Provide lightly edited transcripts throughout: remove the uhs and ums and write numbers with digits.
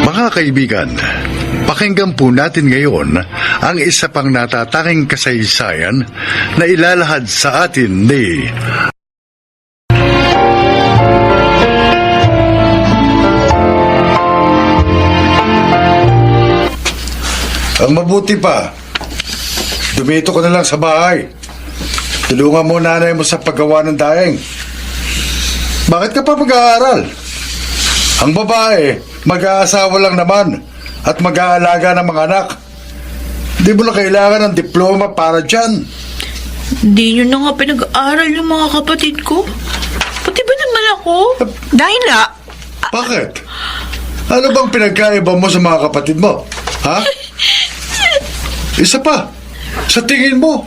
Mga kaibigan, pakinggan po natin ngayon ang isa pang natatanging kasaysayan na ilalahad sa atin ni ang mabuti pa, dumito ko na lang sa bahay. Tulungan mo nanay mo sa paggawa ng daing. Bakit ka pa mag-aaral? Ang babae, mag-aasawa lang naman at mag-aalaga ng mga anak. Di mo na kailangan ng diploma para dyan. Hindi nyo na nga pinag-aaral yung mga kapatid ko. Pati ba naman ako? Dina! Bakit? Ano bang pinagkaiba mo sa mga kapatid mo? Ha? Isa pa, sa tingin mo,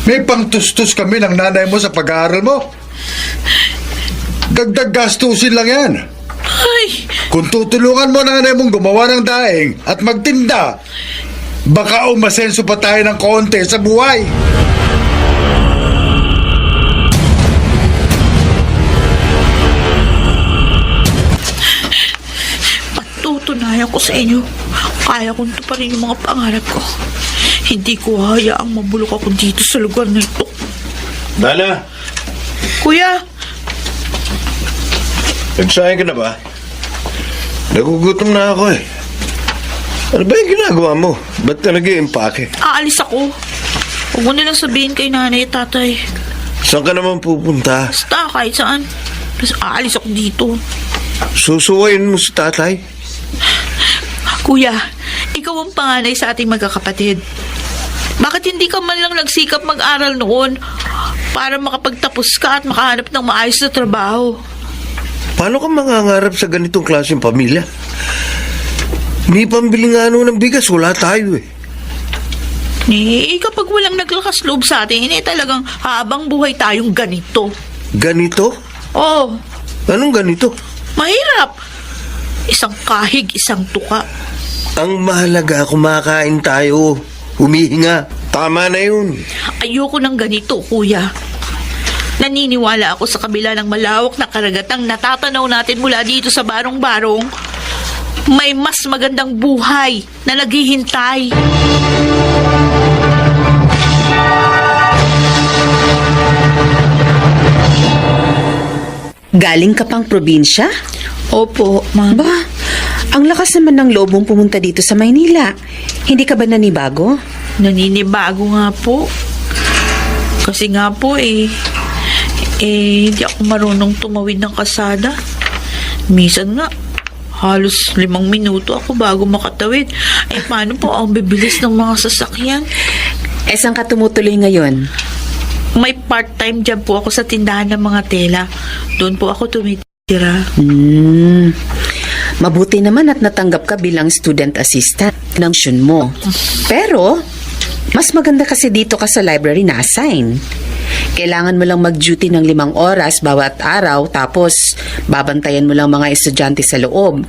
may pangtustos kami ng nanay mo sa pag-aaral mo. Dagdag gastusin lang yan. Ay, Kung tutulungan mo nanay mong gumawa ng daing at magtinda, baka umasenso pa tayo ng konti sa buhay. patutunayan ko sa inyo. Kaya kong tuparin yung mga pangarap ko. Hindi ko hayaang mabulok ako dito sa lugar na ito. Dana, Kuya, nagsahin ka na ba? Nagugutom na ako eh. Ano ba yung ginagawa mo? Ba't ka nag-iimpake? aalis ako. Huwag mo nilang sabihin kay nanay at tatay. Saan ka naman pupunta? Basta kahit saan. Basta aalis ako dito. Susuwayin mo si tatay? Kuya, ikaw ang panganay sa ating magkakapatid. Bakit hindi ka man lang nagsikap mag-aral noon para makapagtapos ka at makahanap ng maayos na trabaho? Paano ka mangangarap sa ganitong klaseng pamilya? May pambili nga ng bigas, wala tayo eh. Kapag walang naglakas loob sa atin, talagang habang buhay tayong ganito. Ganito? Oh, Anong ganito? mahirap. Isang kahig, isang tuka. Ang mahalaga, kumakain tayo. Humihinga. Tama na yun. Ayoko ng ganito, kuya. Naniniwala ako sa kabila ng malawak na karagatang natatanaw natin mula dito sa barong-barong, may mas magandang buhay na naghihintay. Galing ka pang probinsya? Opo, ma'am. Ba, ang lakas naman ng loob mong pumunta dito sa Maynila. Hindi ka ba nanibago? Naninibago nga po. Kasi nga po hindi ako marunong tumawid ng kasada. Minsan nga, halos 5 minuto ako bago makatawid. Paano po ang bibilis ng mga sasakyan? Saan ka tumutuloy ngayon? May part-time job po ako sa tindahan ng mga tela. Doon po ako tumitira. Mabuti naman at natanggap ka bilang student assistant ng Shun mo. Pero, mas maganda kasi dito ka sa library na assign. Kailangan mo lang mag-duty ng 5 oras bawat araw, tapos babantayan mo lang mga estudyante sa loob.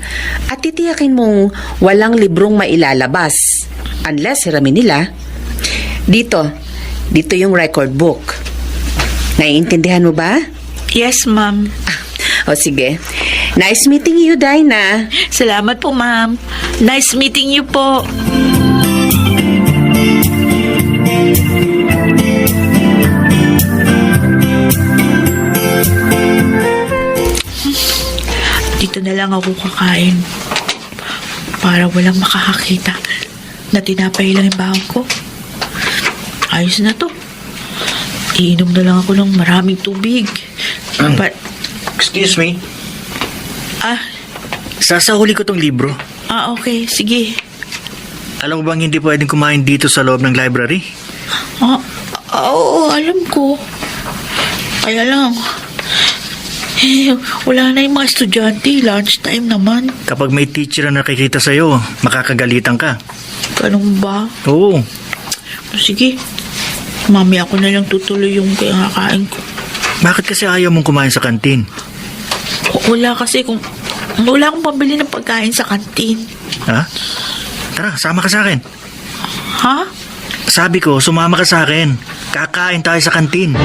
At titiyakin mong walang librong mailalabas. Unless hiramin nila. Dito yung record book. Naiintindihan mo ba? Yes, ma'am. O sige. Nice meeting you, Dinah. Salamat po, ma'am. Nice meeting you po. Dito na lang ako kakain para walang makakakita na tinapay lang yung bahon ko. Ayos na to. Iinom na lang ako ng maraming tubig. Excuse me, Ah, sasahuli ko tong libro. okay. Sige. Alam mo bang hindi pwedeng kumain dito sa loob ng library? Oo, alam ko. Kaya lang, wala na yung mga estudyante. Lunchtime naman. Kapag may teacher na nakikita sa'yo, makakagalitan ka. Ganun ba? Oo. Sige. Mami, ako na lang tutuloy yung kakain ko. Bakit kasi ayaw mong kumain sa kantin? Wala kasi wala akong pambili ng pagkain sa kantin. Ha? Tara, sama ka sa akin. Ha? Sabi ko, sumama ka sa akin. Kakain tayo sa kantin.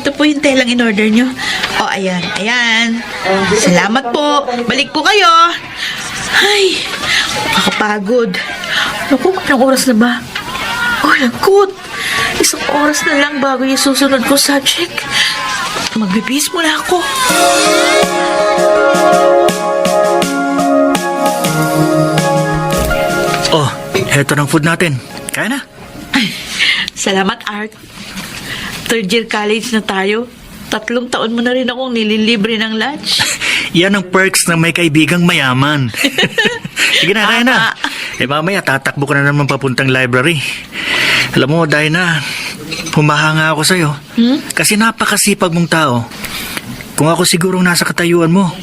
ito po yung telang in-order nyo. O, ayan, ayan. Salamat po. Balik po kayo. Ay, nakakapagod. Naku, anong oras na ba? Oh, lagkot. Isang oras na lang bago yung susunod ko subject. Magbibis muna ako. Oh, heto ng food natin. Kaya na. Salamat, Art. Third year college na tayo. 3 taon mo na rin akong nililibre ng lunch. Yan ang perks ng may kaibigang mayaman. Sige na, kaya na. Tama. Mamaya tatakbo ka na naman papuntang library. Alam mo, Dinah, humahanga ako sa'yo. Kasi napakasipag mong tao. Kung ako sigurong nasa katayuan mo,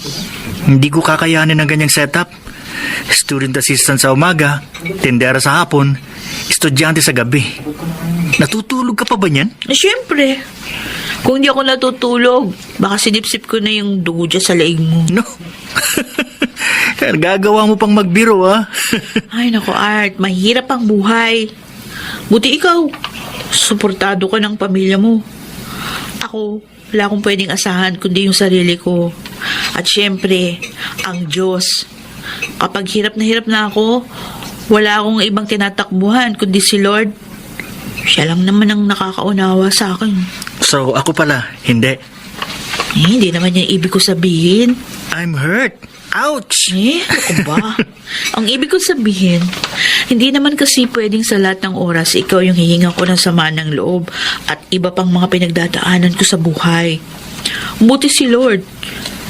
hindi ko kakayanin ng ganyang setup. Student assistant sa umaga, tindera sa hapon, estudyante sa gabi. Natutulog ka pa ba niyan? Siyempre. Kung hindi ako natutulog, baka sinipsip ko na yung dugo dyan sa leeg mo. No. Gagawa mo pang magbiro, ha? Ay, naku, Art. Mahirap ang buhay. Buti ikaw. Suportado ka ng pamilya mo. Ako, wala akong pwedeng asahan kundi yung sarili ko. At syempre, ang Diyos. Kapag hirap na ako, wala akong ibang tinatakbuhan kundi si Lord. Siya lang naman ang nakakaunawa sa akin. So, ako pala, hindi. Hindi naman yung ibig ko sabihin. I'm hurt. Ouch! Ako ba? Ang ibig ko sabihin, hindi naman kasi pwedeng sa lahat ng oras ikaw yung hihinga ko ng sama ng loob at iba pang mga pinagdadaanan ko sa buhay. Buti si Lord.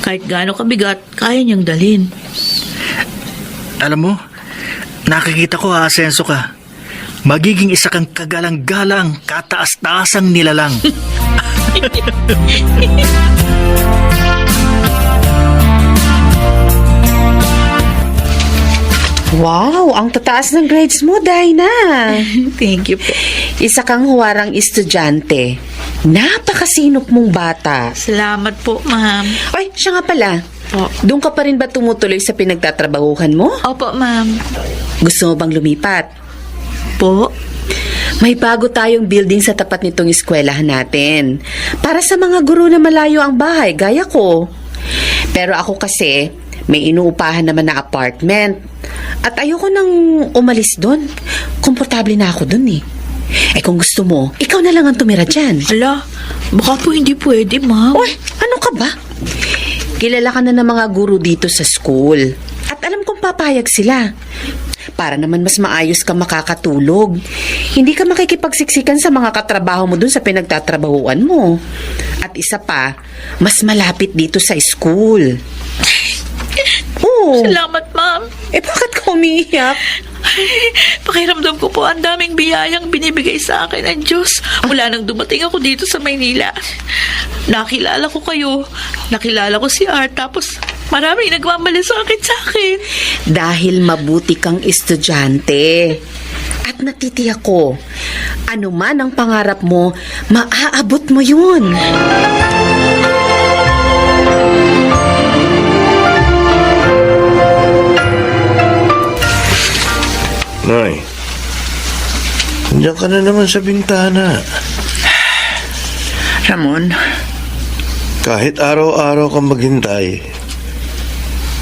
Kahit gaano kabigat, kaya niyang dalhin. Alam mo, nakikita ko aasenso ka. Magiging isa kang kagalang-galang, kataas-taasang nilalang. Wow, ang tataas ng grades mo, Dinah. Thank you po. Isa kang huwarang estudyante. Napakasinop mong bata. Salamat po, ma'am. Ay, siya nga pala. Po. Doon ka pa rin ba tumutuloy sa pinagtatrabahuhan mo? Opo, ma'am. Gusto mo bang lumipat? Po? May bago tayong building sa tapat nitong eskwelahan natin. Para sa mga guro na malayo ang bahay, gaya ko. Pero ako kasi, may inuupahan naman na apartment. At ayoko nang umalis doon. Komportable na ako doon eh. Eh kung gusto mo, ikaw na lang ang tumira dyan. Ala, baka po hindi pwede, ma'am. Uy, ano ka ba? Kilala ka na ng mga guro dito sa school. At alam kong papayag sila. Para naman mas maayos ka makakatulog. Hindi ka makikipagsiksikan sa mga katrabaho mo dun sa pinagtatrabahuan mo. At isa pa, mas malapit dito sa school. Oh, Salamat, ma'am. bakit ka umiiyak? Pakiramdam ko po ang daming biyayang binibigay sa akin ng Diyos mula nang dumating ako dito sa Maynila. Nakilala ko kayo, nakilala ko si Art, tapos maraming nagmamalasakit sa akin. Dahil mabuti kang estudyante. At natitiyak ko, ano man ang pangarap mo, maaabot mo yun. Nay, nandiyan ka na naman sa bintana. Ramon, Kahit araw-araw kang maghintay,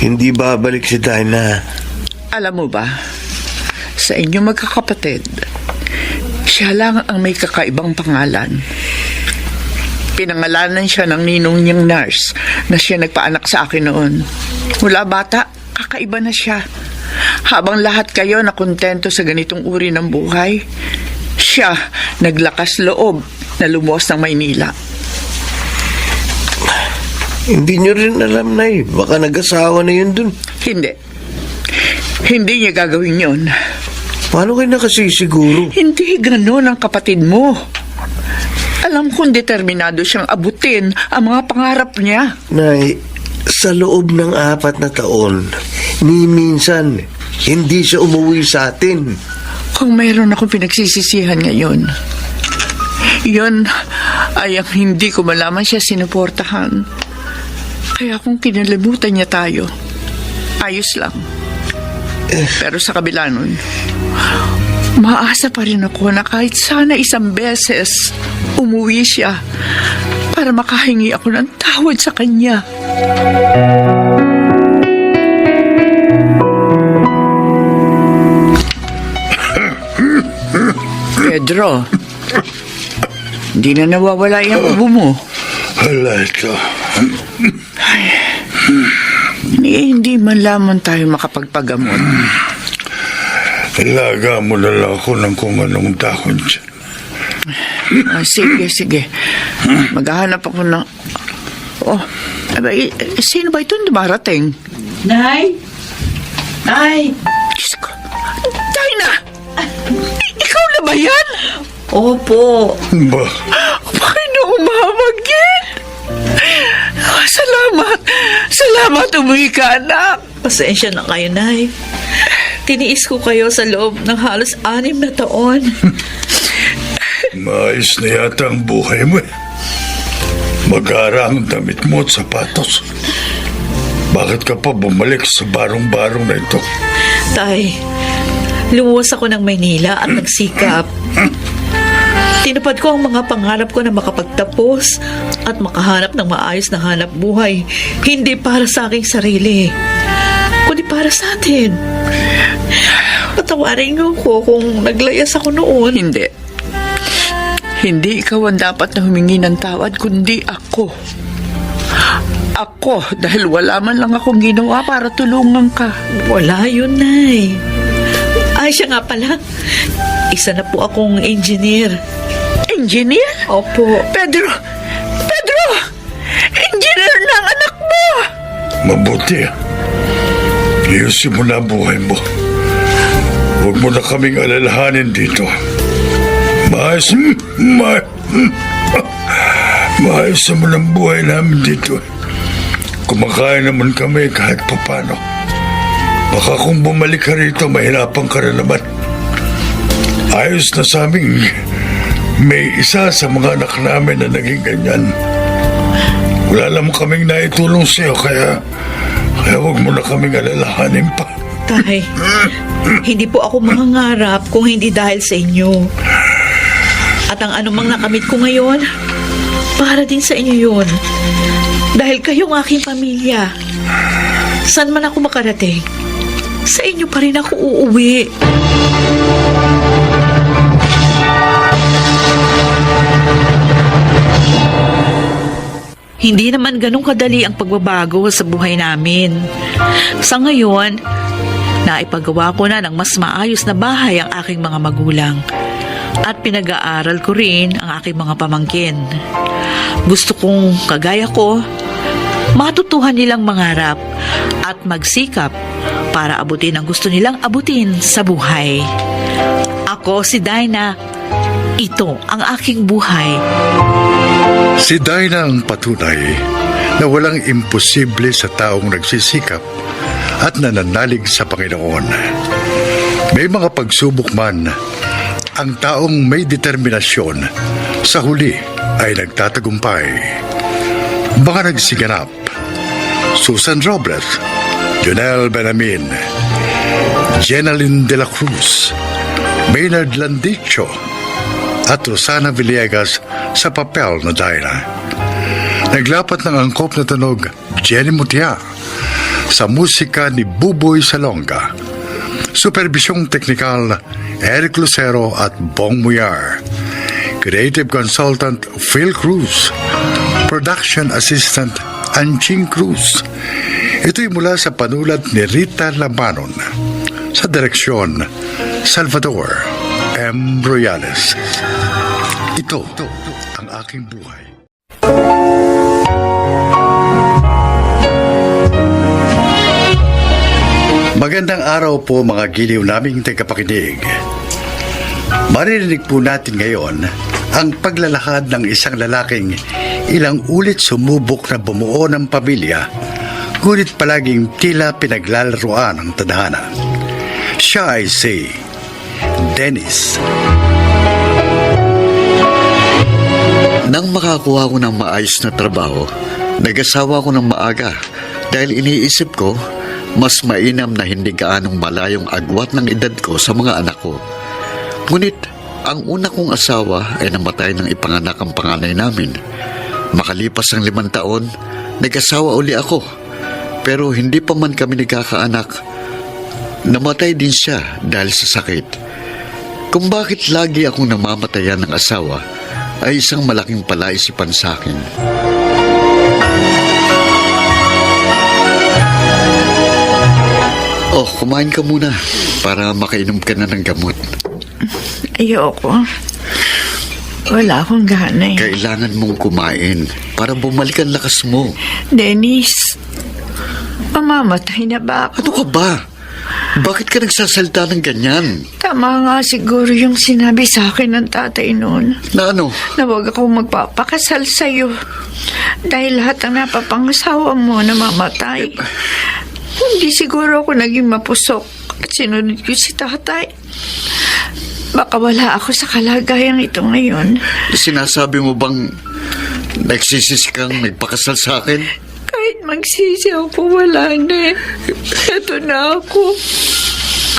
hindi babalik si Dinah. alam mo ba, sa inyong magkakapatid, siya lang ang may kakaibang pangalan. Pinangalanan siya ng ninong niyang nurse na siya nagpaanak sa akin noon. Mula bata, kakaiba na siya. Habang lahat kayo na kontento sa ganitong uri ng buhay, siya naglakas loob na lumuwas ng Maynila. Hindi niyo rin alam, Nay. Baka nag-asawa na yun dun. Hindi. Hindi niya gagawin yon. Paano kayo nakasisiguro? Hindi ganon ang kapatid mo. Alam kong determinado siyang abutin ang mga pangarap niya. Nay, sa loob ng 4 na taon, ni minsan, hindi siya umuwi sa atin. Kung mayroon akong pinagsisisihan ngayon, yun ay ang hindi ko malaman siya sinuportahan. Kaya kung kinalimutan niya tayo, ayos lang. Pero sa kabila nun, maasa pa rin ako na kahit sana isang beses umuwi siya para makahingi ako ng tawad sa kanya. Pedro, hindi na nawawala yung ubo mo. Hala ito. Hindi man lamang tayo makapagpagamot. Ilaga mo na lang ako ng kung anong dahon dyan. Sige. Maghahanap ako ng... Oh, abay, sino ba ito dumarating? Nay? Nay? Diyos ko. Dinah! Ikaw na ba yan? Opo. Ba, Panginoong mamagin! Salamat, umuwi ka, anak. Pasensya na kayo, Nay. Tiniis ko kayo sa loob ng halos 6 na taon. maayos na yata ang buhay mo eh. Mag-aara ang damit mo at sapatos. Bakit ka pa bumalik sa barong-barong na ito? Tay, lumuwas ako ng Maynila at nagsikap. Tinupad ko ang mga pangarap ko na makapagtapos at makahanap ng maayos na hanap buhay. Hindi para sa aking sarili, kundi para sa atin. Patawarin niyo ko kung naglayas ako noon. Hindi ikaw ang dapat na humingi ng tawad, kundi ako. Ako, dahil wala man lang akong ginawa para tulungan ka. Wala yun, Nay. Ay, siya nga pala. Isa na po akong engineer. Engineer? Opo. Pedro! Engineer na ang anak mo! Mabuti. Ayusin mo na ang buhay mo. Huwag mo na kaming alalahanin dito. Maayos mo ng buhay namin dito. Kumakain naman kami kahit papano. Baka kung bumalik ka rito, mahirapan ka na naman. Ayos na sa aming may isa sa mga anak namin na naging ganyan. Wala naman kaming naitulong sa'yo, kaya huwag mo na kaming alalahanin pa. Tay, hindi po ako mangangarap kung hindi dahil sa inyo. At ang anumang nakamit ko ngayon, para din sa inyo yun. Dahil kayong aking pamilya. Saan man ako makarating, sa inyo pa rin ako uuwi. Hindi naman ganun kadali ang pagbabago sa buhay namin. Sa ngayon, naipagawa ko na ng mas maayos na bahay ang aking mga magulang. At pinag-aaral ko rin ang aking mga pamangkin. Gusto kong, kagaya ko, matutuhan nilang mangarap at magsikap para abutin ang gusto nilang abutin sa buhay. Ako si Dinah. Ito ang aking buhay. Si Dinah ang patunay na walang imposible sa taong nagsisikap at nananalig sa Panginoon. May mga pagsubok man, ang taong may determinasyon sa huli ay nagtatagumpay. Mga nagsiganap: Susan Robles, Jonel Benamin, Jenaline de la Cruz, Maynard Landicho, at Rosana Villegas sa papel na Dinah. Naglapat ng angkop na tunog Jenny Mutia sa musika ni Buboy Salonga. Supervisyong teknikal Eric Lucero at Bong Muyar. Creative Consultant Phil Cruz. Production Assistant Anching Cruz. Ito'y mula sa panulat ni Rita Lamanon. Sa direksyon Salvador M. Royales. Ito ang aking buhay. Magandang araw po mga giliw naming tagapakinig. Maririnig po natin ngayon ang paglalakad ng isang lalaking ilang ulit sumubok na bumuo ng pamilya, ngunit palaging tila pinaglalaroan ang tadhana. Siya ay si Dennis. Nang makakuha ko ng maayos na trabaho, nag-asawa ko ng maaga dahil iniisip ko mas mainam na hindi gaanong malayong agwat ng edad ko sa mga anak ko. Ngunit ang una kong asawa ay namatay nang ipanganak ang panganay namin. Makalipas ang 5 taon, nag-asawa uli ako. Pero hindi pa man kami nagkakaanak. Namatay din siya dahil sa sakit. Kung bakit lagi akong namamatayan ng asawa, ay isang malaking palaisipan sa akin. Oh, kumain ka muna para makainom ka na ng gamot. Ayoko. Wala akong gana eh. Kailangan mong kumain para bumalik ang lakas mo. Dennis, mamamatay na ba ako? Ano ka ba? Bakit ka nagsasalita ng ganyan? Tama nga siguro yung sinabi sa akin ng tatay noon. Na ano? Na huwag akong magpapakasal sa'yo. Dahil lahat ng napapangasawa mo namamatay. Hindi siguro ako naging mapusok at sinunod ko si tatay. Baka wala ako sa kalagayang ito ngayon. Sinasabi mo bang nagsisisi kang nagpakasal sa akin? Kahit magsisi ako, wala na. Ito na ako.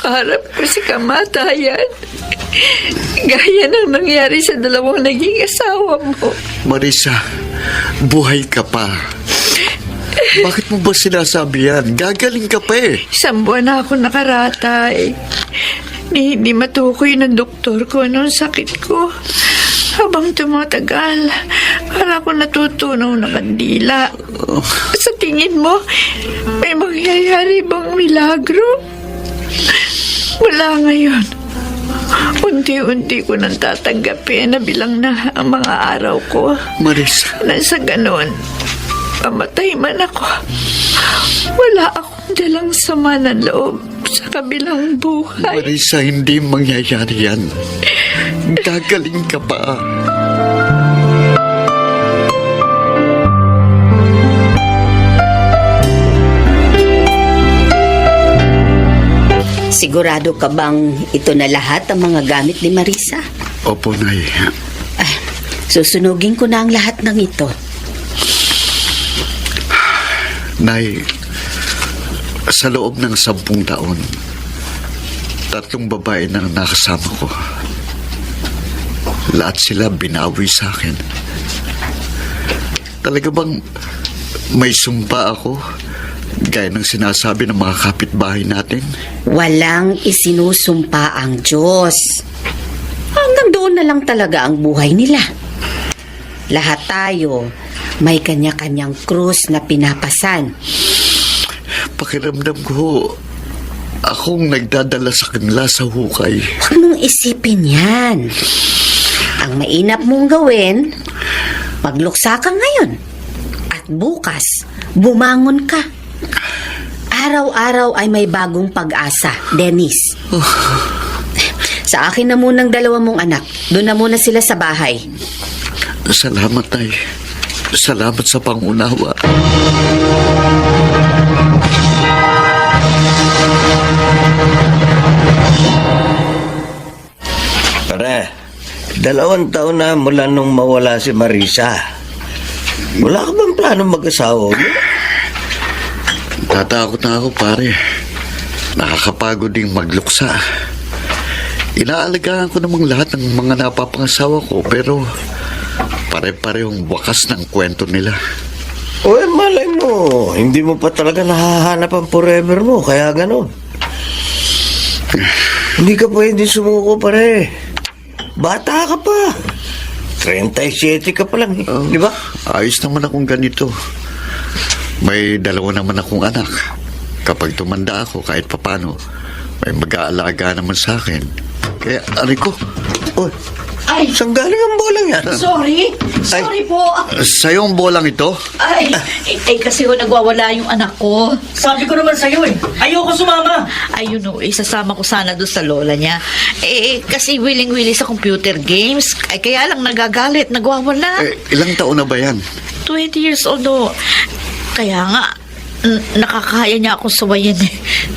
Kaharap ko si kamatayan. Gaya ng nangyari sa 2 naging asawa mo. Marisa, buhay ka pa. Bakit mo ba sinasabi yan? Gagaling ka pa eh. 1 buwan na ako nakaratay. Hindi matukoy ng doktor ko anong sakit ko. Habang tumatagal, para ako natutunaw na kandila. Sa tingin mo, may mangyayari bang milagro? Wala ngayon. Unti-unti ko nang tatanggapin na bilang na ang mga araw ko. Marisa, Nasa ganon, mamatay man ako. Wala akong dalang sama ng loob sa kabilang buhay. Marisa, hindi mangyayari yan. Gagaling ka pa. Sigurado ka bang ito na lahat ang mga gamit ni Marisa? Opo, Nay. Ay, susunugin ko na ang lahat ng ito. Nay, sa loob ng 10 taon, 3 babae na ang nakasama ko. Lahat sila binawi sa akin. Talaga bang may sumpa ako? Gaya ng sinasabi ng mga kapitbahay natin? Walang isinusumpa ang Diyos. Hanggang doon na lang talaga ang buhay nila. Lahat tayo may kanya-kanyang krus na pinapasan. Pakiramdam ko, akong nagdadala sa kanila sa hukay. Huwag mong isipin yan. Ang mainap mong gawin, magluksa ka ngayon. At bukas, bumangon ka. Araw-araw ay may bagong pag-asa, Dennis. Sa akin na munang 2 mong anak. Doon na muna sila sa bahay. Salamat, Nay. Salamat sa pangunawa. Pare, 2 taon na mula nung mawala si Marisa. Wala ka bang plano mag-asawa? Tatakot na ako, pare. Nakakapagod ding magluksa. Inaalagaan ko namang lahat ng mga napapangasawa ko, pero pare-parehong wakas ng kwento nila. O malay mo, hindi mo pa talaga nahahanap ang forever mo, kaya gano'n. Hindi ka pwede sumuko, pare. Bata ka pa. 37 ka pa lang, di ba? Ayos naman akong ganito. May 2 naman akong anak. Kapag tumanda ako, kahit papano, may mag-aalaga naman sa akin. Kaya, aray ko. Uy, saan galing ang bolang yan? Sorry po. Sa'yo ang bolang ito? Kasi nagwawala yung anak ko. Sabi ko naman sa'yo eh. Ayoko sumama. Ayun isasama ko sana doon sa lola niya. Kasi willing-willing sa computer games. Kaya lang nagagalit, nagwawala. Ilang taon na ba yan? 20 years old o. Kaya nga, nakakaya niya akong suwayin eh.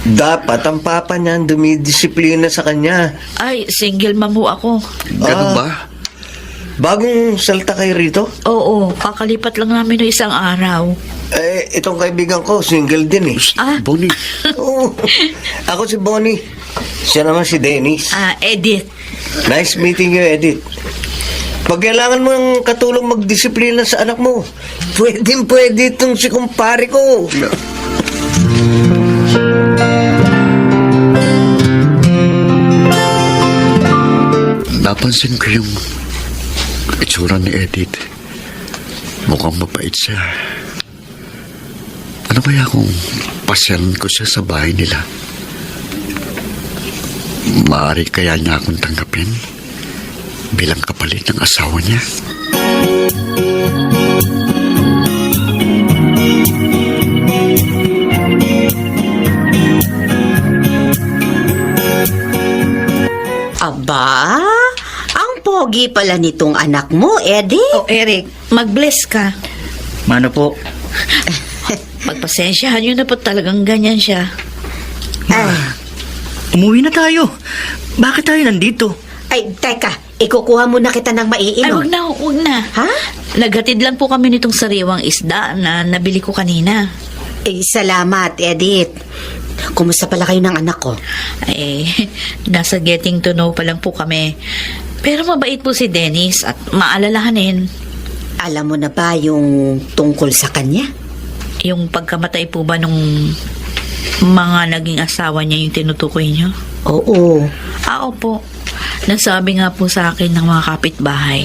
Dapat ang papa niya dumidisiplina sa kanya. Ay, single mom ho ako. Ganun ba? Bagong salta kayo rito? Oo, kakalipat lang namin ng 1 araw. Itong kaibigan ko, single din eh. Bonnie. Oo. Ako si Bonnie. Siya naman si Dennis. Edith. Nice meeting you, Edith. Pag kailangan mo ng katulong magdisiplina sa anak mo, pwede itong si kumpare ko. Napansin ko yung itsura ni Edith. Mukhang mabait siya. Ano kaya kung pasyalan ko siya sa bahay nila? Maaari kaya niya akong tanggapin bilang kapalit ng asawa niya? Aba, ang pogi pala nitong anak mo, Eddie. Oh, Eric, mag-bless ka. Mano po? Magpasensyahan nyo na po talagang ganyan siya. Umuwi na tayo. Bakit tayo nandito? Ay, teka, ikukuha muna kita ng Ay, maiinom. huwag na. Ha? Naghatid lang po kami nitong sariwang isda na nabili ko kanina. Salamat, Edith. Kumusta pala kayo ng anak ko? Eh, nasa getting to know pa lang po kami. Pero mabait po si Dennis at maalalahanin. Alam mo na ba yung tungkol sa kanya? Yung pagkamatay po ba nung mga naging asawa niya yung tinutukoy niyo? Oo. Opo. Nasabi nga po sa akin ng mga kapitbahay.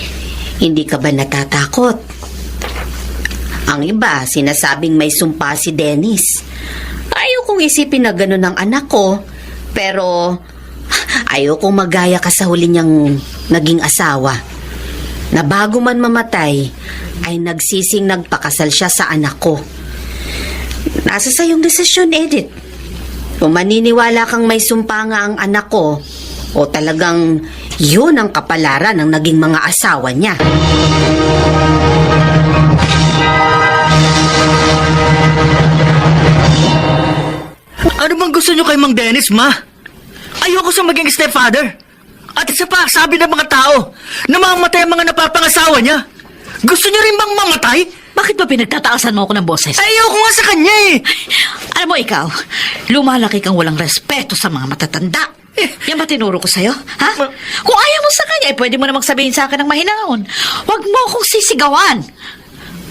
Hindi ka ba natatakot? Ang iba, sinasabing may sumpa si Dennis. Ayaw kong isipin na gano'n ang anak ko, pero ayaw kong magaya ka sa huli niyang naging asawa. Na bago man mamatay, ay nagsising nagpakasal siya sa anak ko. Nasa sayong desisyon, Edith. Kung maniniwala kang may sumpa nga ang anak ko, o talagang yun ang kapalaran ng naging mga asawa niya. Ano bang gusto nyo kay Mang Dennis, ma? Ayoko sa maging stepfather. At isa pa, sabi ng mga tao, namamatay ang mga napapangasawa niya. Gusto niyo rin bang mamatay? Bakit ba pinagtataasan mo ako ng boses? Ayoko nga sa kanya eh. Alam mo ikaw, lumalaki kang walang respeto sa mga matatanda. Yan ba tinuro ko sa'yo? Ha? Kung ayaw mo sa kanya, pwede mo namang sabihin sa akin ng mahinahon. Huwag mo akong sisigawan.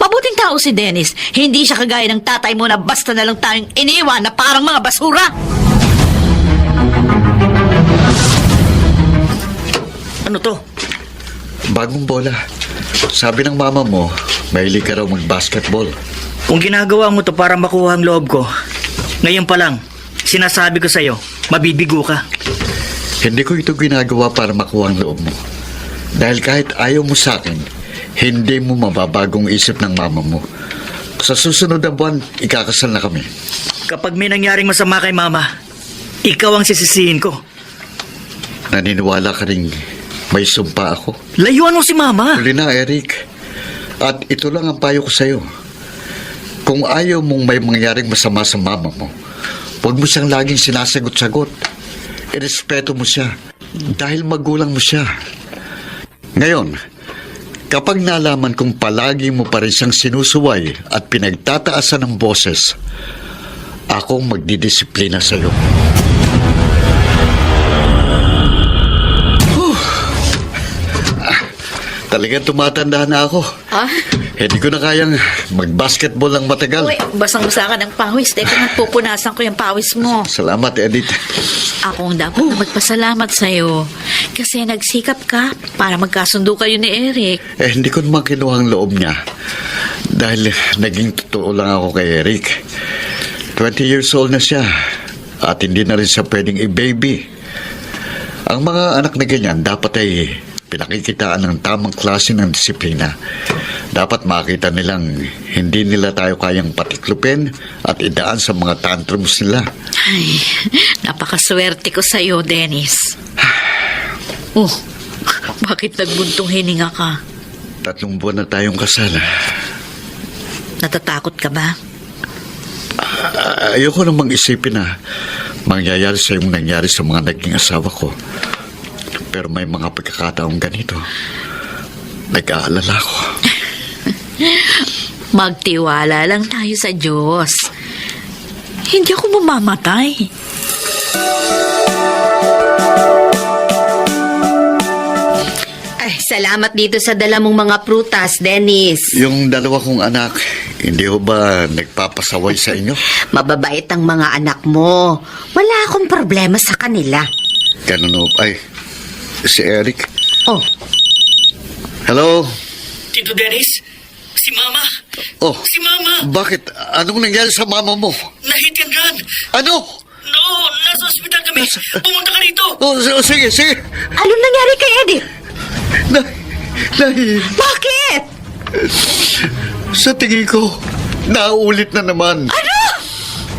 Mabuting tao si Dennis. Hindi siya kagaya ng tatay mo na basta na lang tayong iniwan na parang mga basura. Ano to? Bagong bola. Sabi ng mama mo, mahilig ka raw mag-basketball. Kung ginagawa mo to para makuha ang loob ko, ngayon pa lang, sinasabi ko sa'yo, mabibigo ka. Hindi ko ito ginagawa para makuha ang loob mo. Dahil kahit ayaw mo sa akin, hindi mo mababagong isip ng mama mo. Sa susunod na buwan, ikakasal na kami. Kapag may nangyaring masama kay mama, ikaw ang sisisihin ko. Naniniwala ka rin may sumpa ako. Layuan mo si mama. Huli na, Eric. At ito lang ang payo ko sa'yo. Kung ayaw mong may mangyaring masama sa mama mo, huwag mo siyang laging sinasagot-sagot. Irespeto mo siya dahil magulang mo siya. Ngayon, kapag nalaman kong palagi mo pa rin siyang sinusuway at pinagtataasan ng boses, akong magdidisiplina sa'yo. Talagang tumatanda na ako. Hindi ko na kayang mag-basketball ng matagal. Uy, basang-basa ka ng pawis. Teka, nagpupunasan ko yung pawis mo. Salamat, Edith. Ako ang dapat na magpasalamat sa'yo. Kasi nagsikap ka para magkasundo kayo ni Eric. Hindi ko naman kinuha ang loob niya. Dahil naging totoo lang ako kay Eric. 20 years old na siya. At hindi na rin siya pwedeng i-baby. Ang mga anak na ganyan dapat ay pinakikitaan ng tamang klase ng disiplina. Dapat makita nilang hindi nila tayo kayang patiklupin at idaan sa mga tantrums nila. Ay, napakaswerte ko sa'yo, Dennis. Bakit nagbuntong hininga ka? 3 buwan na tayong kasal. Natatakot ka ba? Ayoko namang isipin na mangyayari sa yung nangyari sa mga naging asawa ko. Pero may mga pagkakataong ganito. Nag-aalala ko. Magtiwala lang tayo sa Diyos. Hindi ako mamamatay. Ay, salamat dito sa dala mong mga prutas, Dennis. Yung dalawa kong anak, hindi ho ba nagpapasaway sa inyo? Mababait ang mga anak mo. Wala akong problema sa kanila. Ganun ho. Ay, si Eric. Oh, Hello? Tito Dennis, si Mama. Oh, Si Mama, bakit? Anong nangyari sa mama mo? nahit yan gan. Ano? No, nasa ospital kami. Pumunta ka rito. Oh, sige, sige. anong nangyari kay Edith? Bakit? Sa tingin ko, naulit na naman. Ano?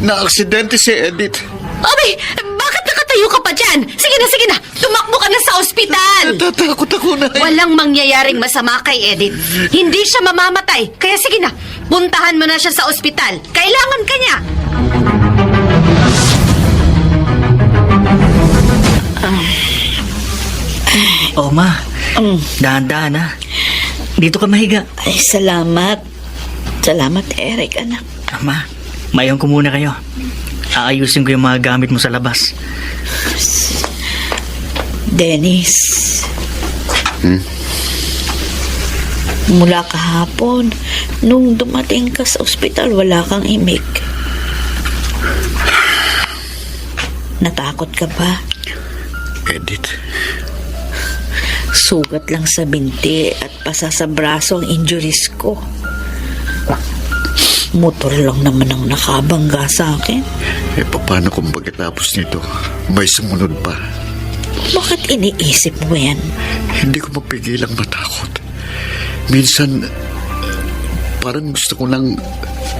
Na-aksidente si Edith. Abi, bakit nakatayo ka pa dyan? Sige na. Tumakbo ka na sa ospital. Natatakot ako na. Walang mangyayaring masama kay Edith. Hindi siya mamamatay. Kaya sige na, puntahan mo na siya sa ospital. Kailangan ka niya. Oh, Ma. Dahan-dahan, ha? Dito ka mahiga. Ay, salamat. Salamat, Eric, anak. Ma, mayon ko muna kayo. Aayusin ko yung mga gamit mo sa labas. Dennis. Mula kahapon, nung dumating ka sa ospital, wala kang imik. Natakot ka ba? Edith, Sugat lang sa binti at pasa sa braso ang injuries ko. Motor lang naman ang nakabangga sa akin. paano kung pagkatapos nito, may sumunod pa? Bakit iniisip mo yan? Hindi ko mapigilang matakot. Minsan, parang gusto ko nang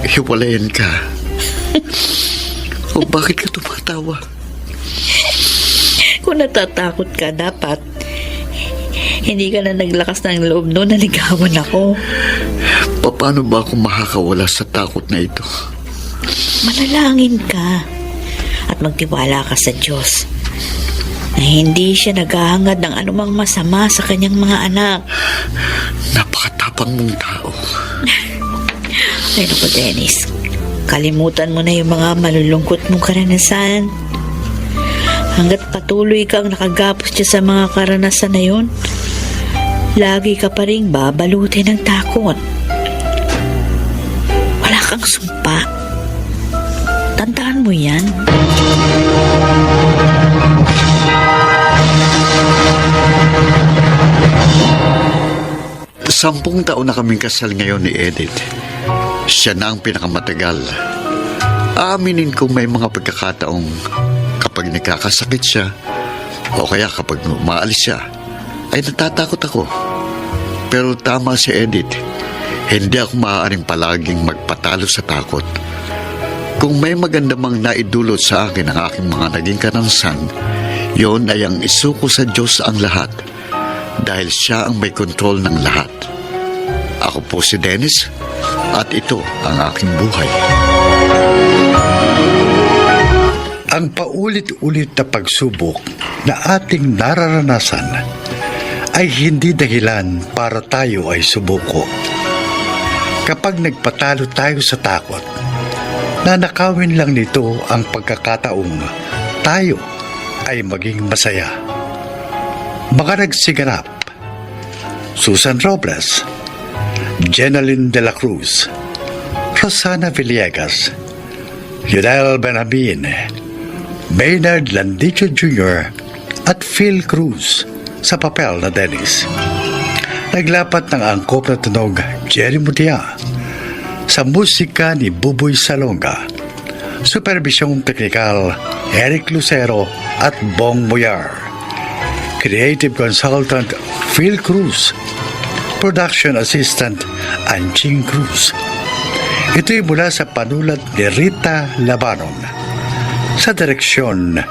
hiwalayan ka. O bakit ka tumatawa? Kung natatakot ka, dapat hindi ka na naglakas ng loob noon, naligawan ako. Paano ba ako makakawala sa takot na ito? Manalangin ka at magtiwala ka sa Diyos na hindi siya naghahangad ng anumang masama sa kanyang mga anak. Napakatapang mong tao. Ay naku, Dennis, kalimutan mo na yung mga malulungkot mong karanasan. Hanggat patuloy kang nakagapos dyan sa mga karanasan na yun, lagi ka pa rin babalutin ng takot. Wala kang sumpa. Tandaan mo yan. Sampung taon na kaming kasal ngayon ni Edith. Siya na ang pinakamatagal. Aaminin kong may mga pagkakataong kapag nagkakasakit siya o kaya kapag umaalis siya, ay natatakot ako. Pero tama si Edith. Hindi ako maaaring palaging magpatalo sa takot. Kung may maganda mang naidulot sa akin ang aking mga naging karanasan, yon ay ang isuko sa Diyos ang lahat dahil siya ang may kontrol ng lahat. Ako po si Dennis at ito ang aking buhay. Ang paulit-ulit na pagsubok na ating nararanasan ay hindi dahilan para tayo ay subuko. Kapag nagpatalo tayo sa takot, nanakawin lang nito ang pagkakataong tayo ay maging masaya. Mga nagsiganap: Susan Robles, Jenaline de la Cruz, Rosana Villegas, Yudel Benhabin, Maynard Landicho Jr. at Phil Cruz sa papel na Dennis. Naglapat ng angkop na tunog Jerry Mutia. Sa musika ni Buboy Salonga. Supervisyong teknikal Eric Lucero at Bong Muyar. Creative Consultant Phil Cruz. Production Assistant Anching Cruz. Ito'y mula sa panulat ni Rita Labanon. Sa direksyon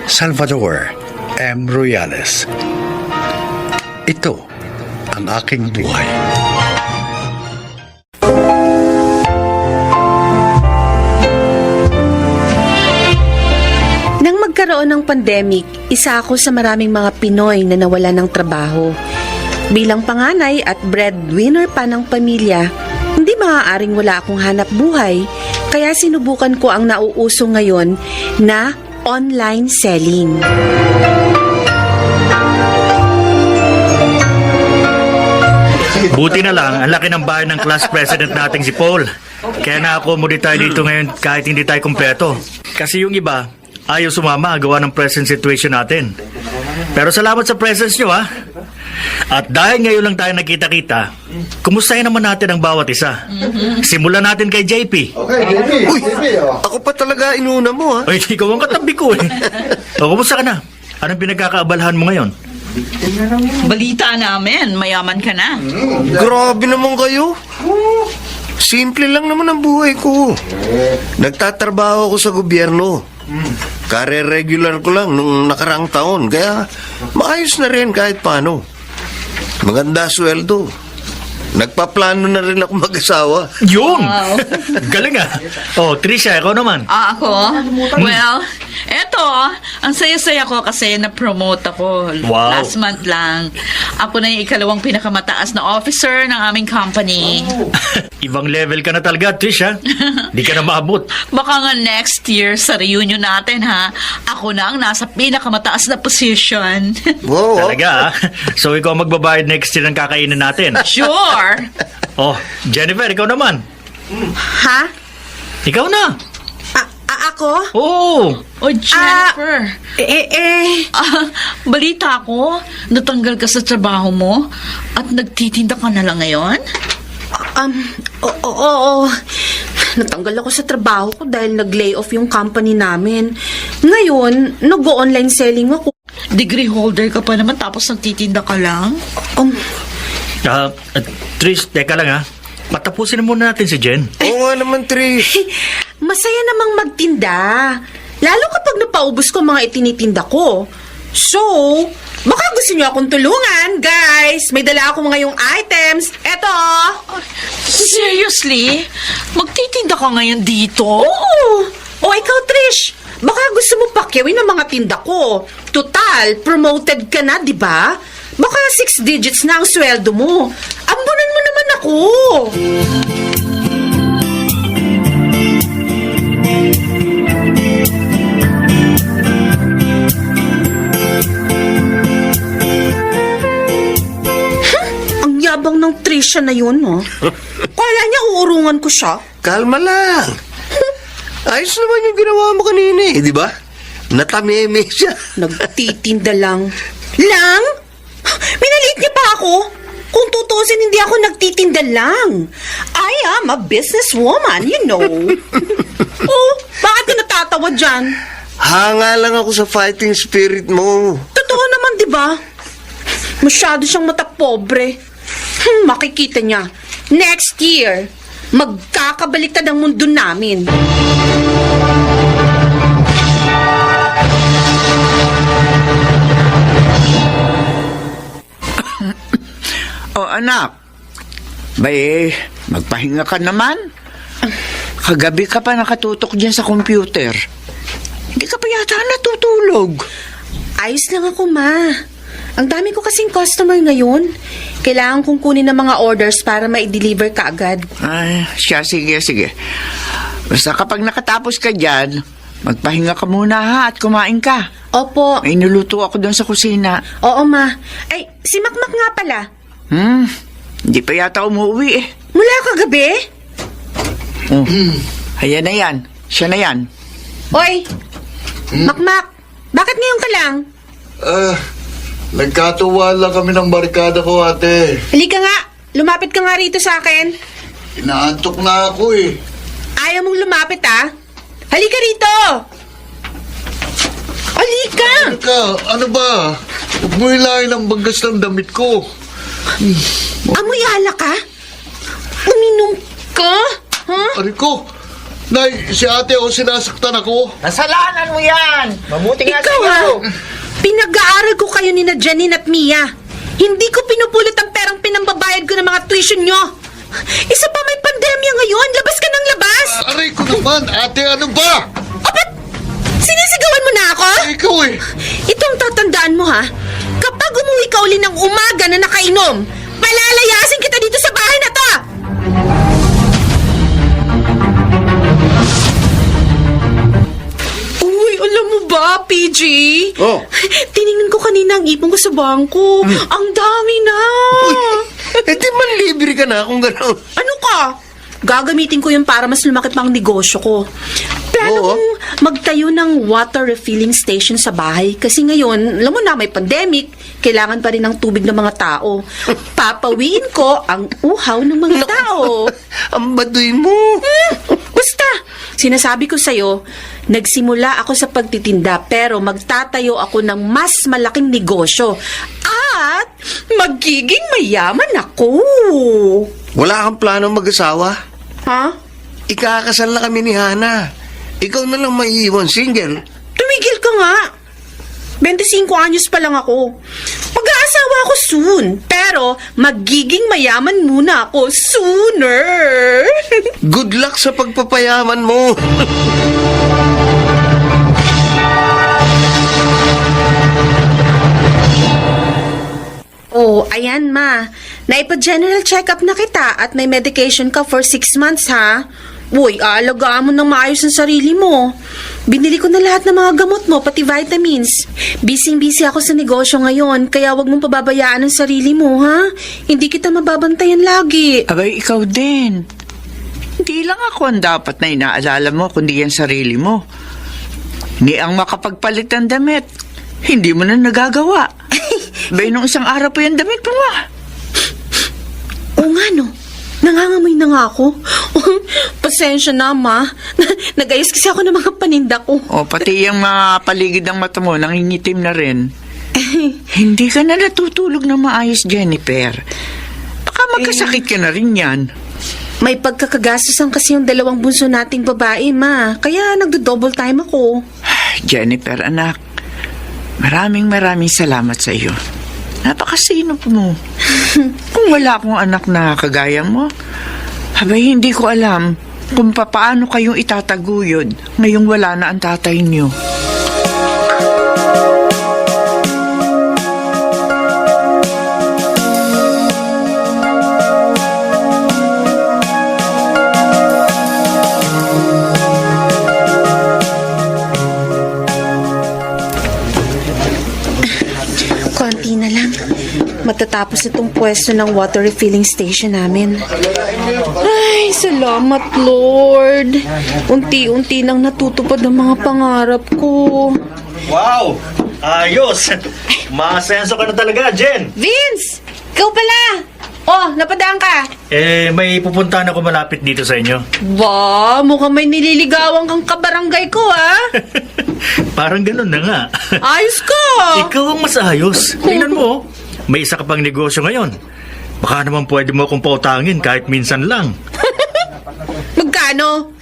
Salvador M. Royales. Ito ang aking buhay. Nang magkaroon ng pandemic, isa ako sa maraming mga Pinoy na nawala ng trabaho. Bilang panganay at breadwinner pa ng pamilya, hindi maaaring wala akong hanap buhay, kaya sinubukan ko ang nauuso ngayon na online selling. Buti na lang, ang laki ng bahay ng class president nating si Paul. Kaya na-accommodate tayo dito ngayon kahit hindi tayo kumpleto. Kasi yung iba, ayaw sumama gawa ng present situation natin. Pero salamat sa presence nyo, ha? At dahil ngayon lang tayo nakita-kita, kumustahin naman natin ang bawat isa. Simulan natin kay JP. Okay, JP. Uy, JP, oh. ako pa talaga inuna mo, ha? Ay, ikaw ang katabi ko, eh. O, kumusta ka na? Anong pinagkakaabalahan mo ngayon? Balita namin, mayaman ka na. Grabe naman kayo. Simple lang naman ang buhay ko. Nagtatrabaho ako sa gobyerno. Kare-regular ko lang nung nakaraang taon. Kaya maayos na rin kahit paano. Maganda sweldo. Nagpaplano na rin ako mag-asawa. Yun! Galing, ah. Oh, Trisha, ikaw naman. Ako? Well, eto, ang saya-saya ko kasi na-promote ako. Wow. Last month lang. Ako na yung ikalawang pinakamataas na officer ng aming company. Ibang level ka na talaga, Trisha. Di ka na maabot. Baka nga next year sa reunion natin, ha? Ako na ang nasa pinakamataas na position. Wow, Talaga, ah. So, ikaw ang magbabayad next year ng kakainin natin. Sure! Oh, Jennifer, ikaw naman. Ha? Ikaw na. Ako? Oo. O, Jennifer. Eh, Balita ko, natanggal ka sa trabaho mo at nagtitinda ka na lang ngayon? Oo. Natanggal ako sa trabaho ko dahil nag-lay off yung company namin. Ngayon, nag-online selling ako. Degree holder ka pa naman tapos nagtitinda ka lang? Trish, teka lang, ha. Patapusin na muna natin si Jen. Oo nga naman, Trish. Masaya namang magtinda. Lalo kapag napaubos ko mga itinitinda ko. So, baka gusto niyo akong tulungan, guys. May dala akong ngayong items. Eto. Seriously? Magtitinda ka ngayon dito? Oo. O ikaw, Trish. Baka gusto mo pakyawin ang mga tinda ko. Total, promoted ka na, di ba? Baka 6 digits na ang sweldo mo. Ambunan mo naman ako. Ang yabang ng Trisha na yun, no? Kala niya uurungan ko siya. Kalma lang. Ayos naman yung ginawa mo kanina, eh, di ba? Natameme siya. Nagtitinda lang. Lang? Minaliit niya pa ako? Kung tutusin, hindi ako nagtitinda lang. I am a businesswoman, you know. Oh, bakit ka natatawa dyan? Hanga lang ako sa fighting spirit mo. Totoo naman, di ba? Masyado siyang matapobre. Makikita niya. Next year, magkakabaliktad ang mundo namin. O anak, bay, magpahinga ka naman. Kagabi ka pa nakatutok dyan sa computer. Hindi ka pa yata natutulog. Ayos lang ako, ma. Ang dami ko kasing customer ngayon. Kailangan kong kunin ng mga orders para ma-deliver ka agad. Ay, sige. Basta kapag nakatapos ka dyan, magpahinga ka muna ha at kumain ka. Opo. May niluto ako doon sa kusina. Oo, ma. Ay, si Makmak nga pala. Hindi pa yata umuwi eh. Mula kagabi? Oh. Ayan na yan. Siya na yan. Oy, Makmak, bakit ngayon ka lang? Nagkatuwa lang kami ng barkada ko, ate. Halika nga, lumapit ka nga rito sa akin. Inaantok na ako, eh. Ayaw mong lumapit, ah. Halika rito! Halika! Teka, ano ba? Huwag mo hilahin ang bagas ng damit ko. Amoy alak ka? Uminom ka? Ha? Ari ko, Nay, si ate o sinasaktan ako. Kasalanan mo yan! Mabuti nga Ikaw, ha? Pinag-aaral ko kayo ni na Janine at Mia. Hindi ko pinupulot ang perang pinambabayad ko ng mga tuition nyo. Isa pa may pandemya ngayon. Labas ka ng labas. Aray ko naman, ate, ano ba? O, ba't sinisigawan mo na ako? Ikaw eh. Ito ang tatandaan mo, ha? Kapag umuwi ka uli ng umaga na nakainom, palalayasin kita dito sa bahay na to! Uy, alam mo ba, PG? Oh. Tiningnan ko kanina ang ipon ko sa bangko. Ang dami na! di man libre ka na kung gano'n. Ano ka? Gagamitin ko yun para mas lumaki pang negosyo ko. Plano Oo. kong magtayo ng water refilling station sa bahay. Kasi ngayon, alam mo na, may pandemic. Kailangan pa rin ng tubig ng mga tao. Papawiin ko ang uhaw ng mga tao. Ang baduy mo. Basta, sinasabi ko sa'yo, nagsimula ako sa pagtitinda pero magtatayo ako ng mas malaking negosyo. At magiging mayaman ako. Wala kang plano mag-asawa? Ha? Ikakasal na kami ni Hana. Ikaw na lang maiiwan single. Tumigil ka nga. 25 anyos pa lang ako. Mag-aasawa ako soon. Pero magiging mayaman muna ako sooner. Good luck sa pagpapayaman mo. Oh, ayan ma. Naipa-general check-up na kita at may medication ka for 6 months ha. Uy, aalagaan mo ng maayos ang sarili mo. Binili ko na lahat ng mga gamot mo, pati vitamins. Busy-busy ako sa negosyo ngayon, kaya wag mong pababayaan ang sarili mo, ha? Hindi kita mababantayan lagi. Abay, ikaw din. Hindi lang ako ang dapat na inaalala mo, kundi ang sarili mo. Ni ang makapagpalit ng damit. Hindi mo na nagagawa. Bay, nung isang araw pa yung damit mo nga. Oo nga, no? Nangangamoy na nga ako. Pasensya na, ma. Nag-ayos kasi ako ng mga paninda ko. O, pati yung mga paligid ng mata mo, nangingitim na rin. Hindi ka na natutulog na maayos, Jennifer. Baka magkasakit ka na rin yan. May pagkakagastusan kasi yung dalawang bunso nating babae, ma. Kaya nagdo-double time ako. Jennifer, anak, maraming salamat sa iyo. Napakasinop mo. Kung wala akong anak na kagaya mo, abay hindi ko alam kung paano kayong itataguyod ngayong wala na ang tatay niyo. Konti na lang. Matatapos itong pwesto ng water refilling station namin. Ay, salamat, Lord. Unti-unti nang natutupad ang mga pangarap ko. Wow! Ayos! Maasenso ka na talaga, Jen! Vince! Ikaw pala! Oh, napadaan ka! May pupuntahan ako malapit dito sa inyo. Ba, mukhang may nililigawan kang kabarangay ko, ha? Parang ganun na nga. Ayos ko! Ikaw ang mas ayos. Tingnan mo, may isa ka pang negosyo ngayon. Baka naman pwede mo akong pautangin kahit minsan lang. Magkano?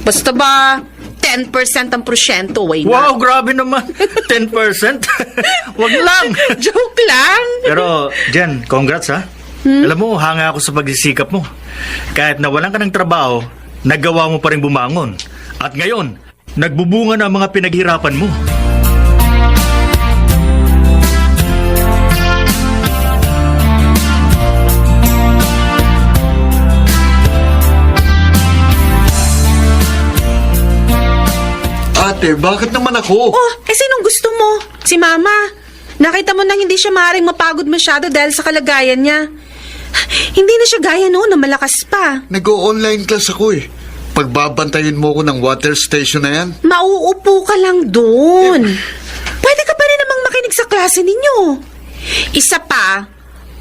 Basta ba, 10% ang prosyento, why Wow, not? grabe naman. 10%? Wag lang. Joke lang! Pero, Jen, congrats ha. Alam mo, hanga ako sa pagsisikap mo. Kahit nawalan ka ng trabaho, nagawa mo pa rin bumangon. At ngayon, nagbubunga na ang mga pinaghirapan mo. Ate, bakit naman ako? Oh, sinong gusto mo? Si Mama. Nakita mo nang hindi siya maaaring mapagod masyado dahil sa kalagayan niya. Hindi na siya gaya noon na malakas pa. Nag-o-online class ako eh. Pagbabantayin mo ko ng water station na yan? Mauupo ka lang doon. Pwede ka pa rin namang makinig sa klase ninyo. Isa pa,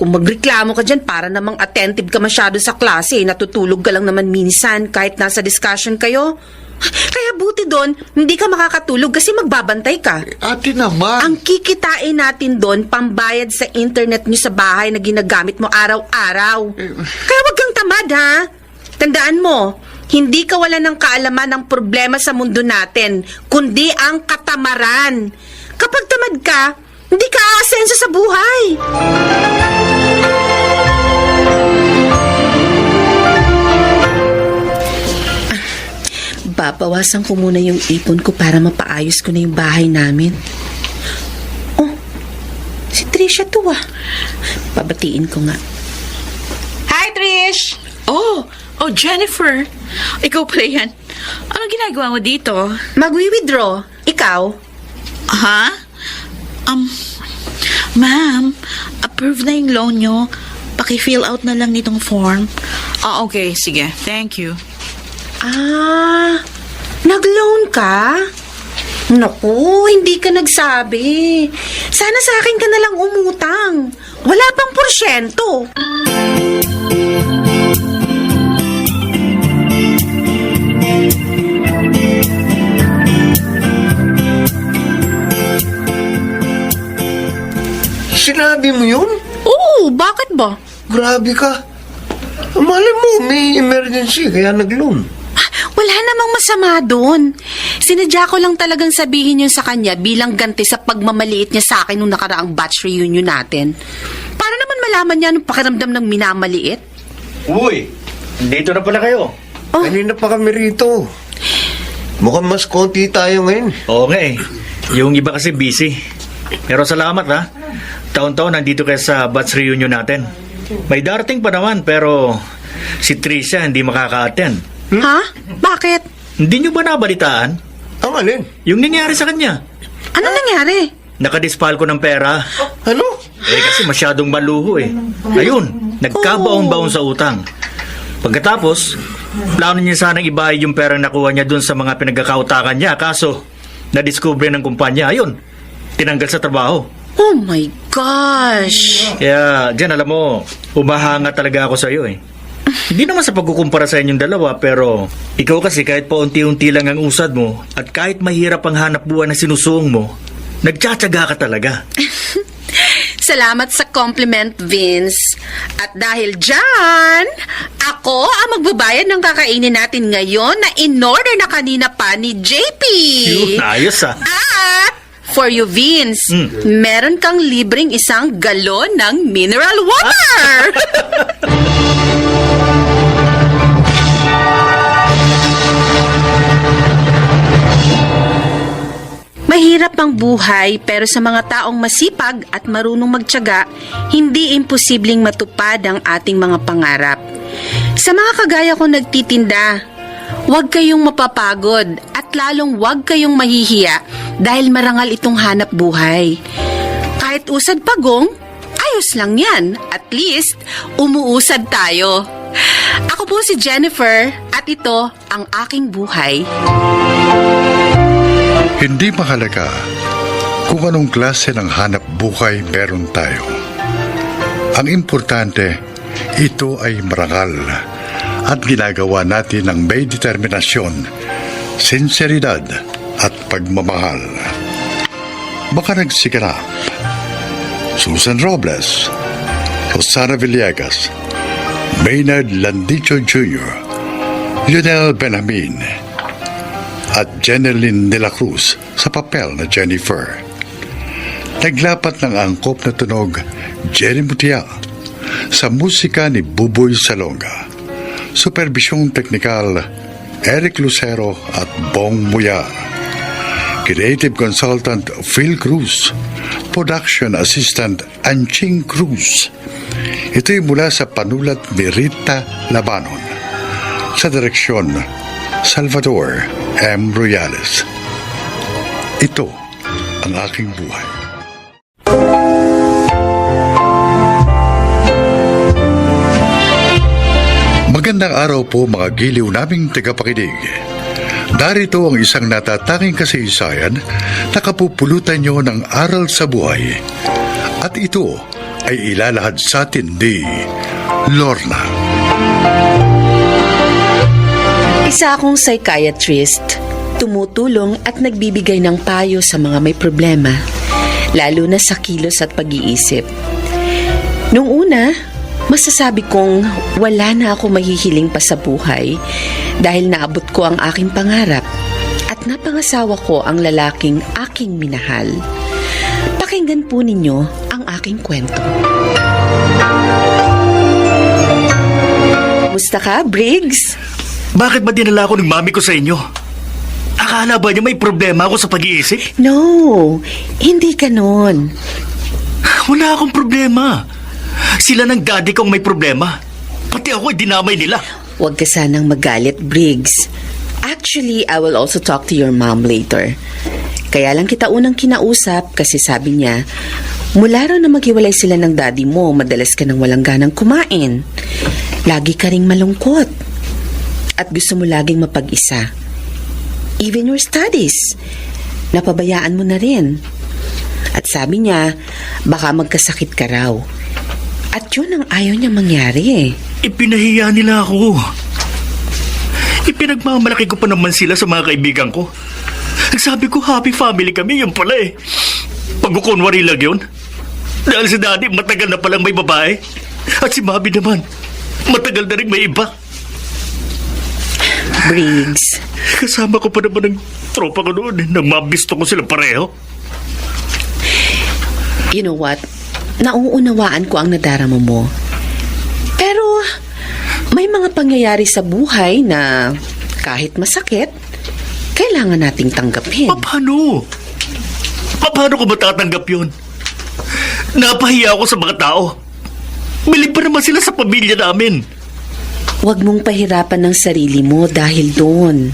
kung magreklamo ka dyan para namang attentive ka masyado sa klase, natutulog ka lang naman minsan kahit nasa discussion kayo. Kaya buti doon, hindi ka makakatulog kasi magbabantay ka. Ate naman. Ang kikitain natin doon, pambayad sa internet nyo sa bahay na ginagamit mo araw-araw. Kaya wag kang tamad, ha? Tandaan mo, hindi ka wala ng kaalaman ng problema sa mundo natin, kundi ang katamaran. Kapag tamad ka, hindi ka aasenso sa buhay. Babawasan ko muna yung ipon ko para mapaayos ko na yung bahay namin. Oh, si Trisha to ah. Pabatiin ko nga. Hi, Trish! Oh, Jennifer. Ikaw pala yan. Ano ginagawa mo dito? Magwi-withdraw. Ikaw? Ha? Ma'am, approve na yung loan nyo. paki-fill out na lang nitong form. Okay, sige. Thank you. Nag-loan ka? Naku, hindi ka nagsabi. Sana sa akin ka na lang umutang. Wala pang porsyento. Sinabi mo yun? Oo, bakit ba? Grabe ka. Malay mo, may emergency, kaya nag-loan. Wala namang masama doon. Sinadya ko lang talagang sabihin yun sa kanya bilang ganti sa pagmamaliit niya sa akin nung nakaraang batch reunion natin. Para naman malaman niya anong pakiramdam ng minamaliit. Uy, dito na pala kayo. Kanina pa kami rito. Mukhang mas konti tayo ngayon. Oo nga eh. Yung iba kasi busy. Pero salamat ha. Taon-taon nandito kayo sa batch reunion natin. May darating pa naman pero si Tricia hindi makaka-attend. Ha? Bakit? Hindi nyo ba nabalitaan? Ang alin? Yung nangyari sa kanya. Ano nangyari? Nakadispal ko ng pera. Ano? Kasi masyadong maluho eh. Ayun, nagkabaong-baong sa utang. Pagkatapos, plano niya sanang ibayad yung perang nakuha niya dun sa mga pinagkakautakan niya. Kaso, nadiskubre ng kumpanya. Ayun, tinanggal sa trabaho. Oh my gosh! Kaya, dyan alam mo, umahanga talaga ako sa iyo eh. Hindi naman sa pagkukumpara sa inyong dalawa, pero ikaw kasi kahit pa unti-unti lang ang usad mo at kahit mahirap ang hanap buwan na sinusuong mo, nagtsatsaga ka talaga. Salamat sa compliment, Vince. At dahil dyan, ako ang magbabayad ng kakainin natin ngayon na in-order na kanina pa ni JP. Yun, ayos ah. At for you, Vince, meron kang libreng 1 galon ng mineral water. Mahirap ang buhay pero sa mga taong masipag at marunong magtiyaga, hindi imposibleng matupad ang ating mga pangarap. Sa mga kagaya kong nagtitinda, huwag kayong mapapagod at lalong huwag kayong mahihiya dahil marangal itong hanap buhay. Kahit usad pagong, ayos lang yan. At least, umuusad tayo. Ako po si Jennifer at ito ang aking buhay. Hindi mahalaga kung anong klase ng hanap buhay meron tayo. Ang importante, ito ay marangal at ginagawa natin ng may determinasyon, sinseridad at pagmamahal. Baka nagsiganap. Susan Robles, Rosana Villegas, Maynard Landicho Jr., Lionel Benjamin, at Jeneline de la Cruz sa papel na Jennifer. Naglapat ng angkop na tunog Jerry Mutial sa musika ni Buboy Salonga. Superbisyong teknikal Eric Lucero at Bong Muyar. Creative Consultant Phil Cruz. Production Assistant Anching Cruz. Ito'y mula sa panulat ni Rita Labanon. Sa direksyon Salvador M. Royales. Ito ang aking buhay. Magandang araw po mga giliw naming tagapakinig. Darito ang isang natatanging kasaysayan na kapupulutan nyo ng aral sa buhay. At ito ay ilalahad sa atin ni Lorna. Isa akong psychiatrist, tumutulong at nagbibigay ng payo sa mga may problema, lalo na sa kilos at pag-iisip. Nung una, masasabi kong wala na ako mahihiling pa sa buhay dahil naabot ko ang aking pangarap at napangasawa ko ang lalaking aking minahal. Pakinggan po ninyo ang aking kwento. Kumusta ka, Briggs? Bakit ba dinala ako ng mami ko sa inyo? Akala ba niya may problema ako sa pag-iisip? No, hindi ganon. Wala akong problema. Sila ng daddy kong may problema. Pati ako ay dinamay nila. Huwag ka sanang magalit, Briggs. Actually, I will also talk to your mom later. Kaya lang kita unang kinausap kasi sabi niya, Mula raw na maghiwalay sila ng daddy mo, madalas ka nang walang ganang kumain. Lagi ka ring malungkot. At gusto mo laging mapag-isa. Even your studies, napabayaan mo na rin. At sabi niya, baka magkasakit ka raw. At yun ang ayaw niya mangyari. Ipinahiya nila ako. Ipinagmamalaki ko pa naman sila sa mga kaibigan ko. Sabi ko, happy family kami, yun pala eh. Pagkukunwari lang yun. Dahil si daddy, matagal na palang may babae. At si Bobby naman, matagal na rin may iba. Briggs, Kasama ko pa naman ng tropa ko noon. Nang mabisto ko sila pareho. you know what? Nauunawaan ko ang nadarama mo. Pero, may mga pangyayari sa buhay na kahit masakit, kailangan nating tanggapin. Paano? Paano ko matatanggap yun? Napahiya ako sa mga tao. Bilib pa naman sila sa pamilya namin. Huwag mong pahirapan ng sarili mo dahil doon.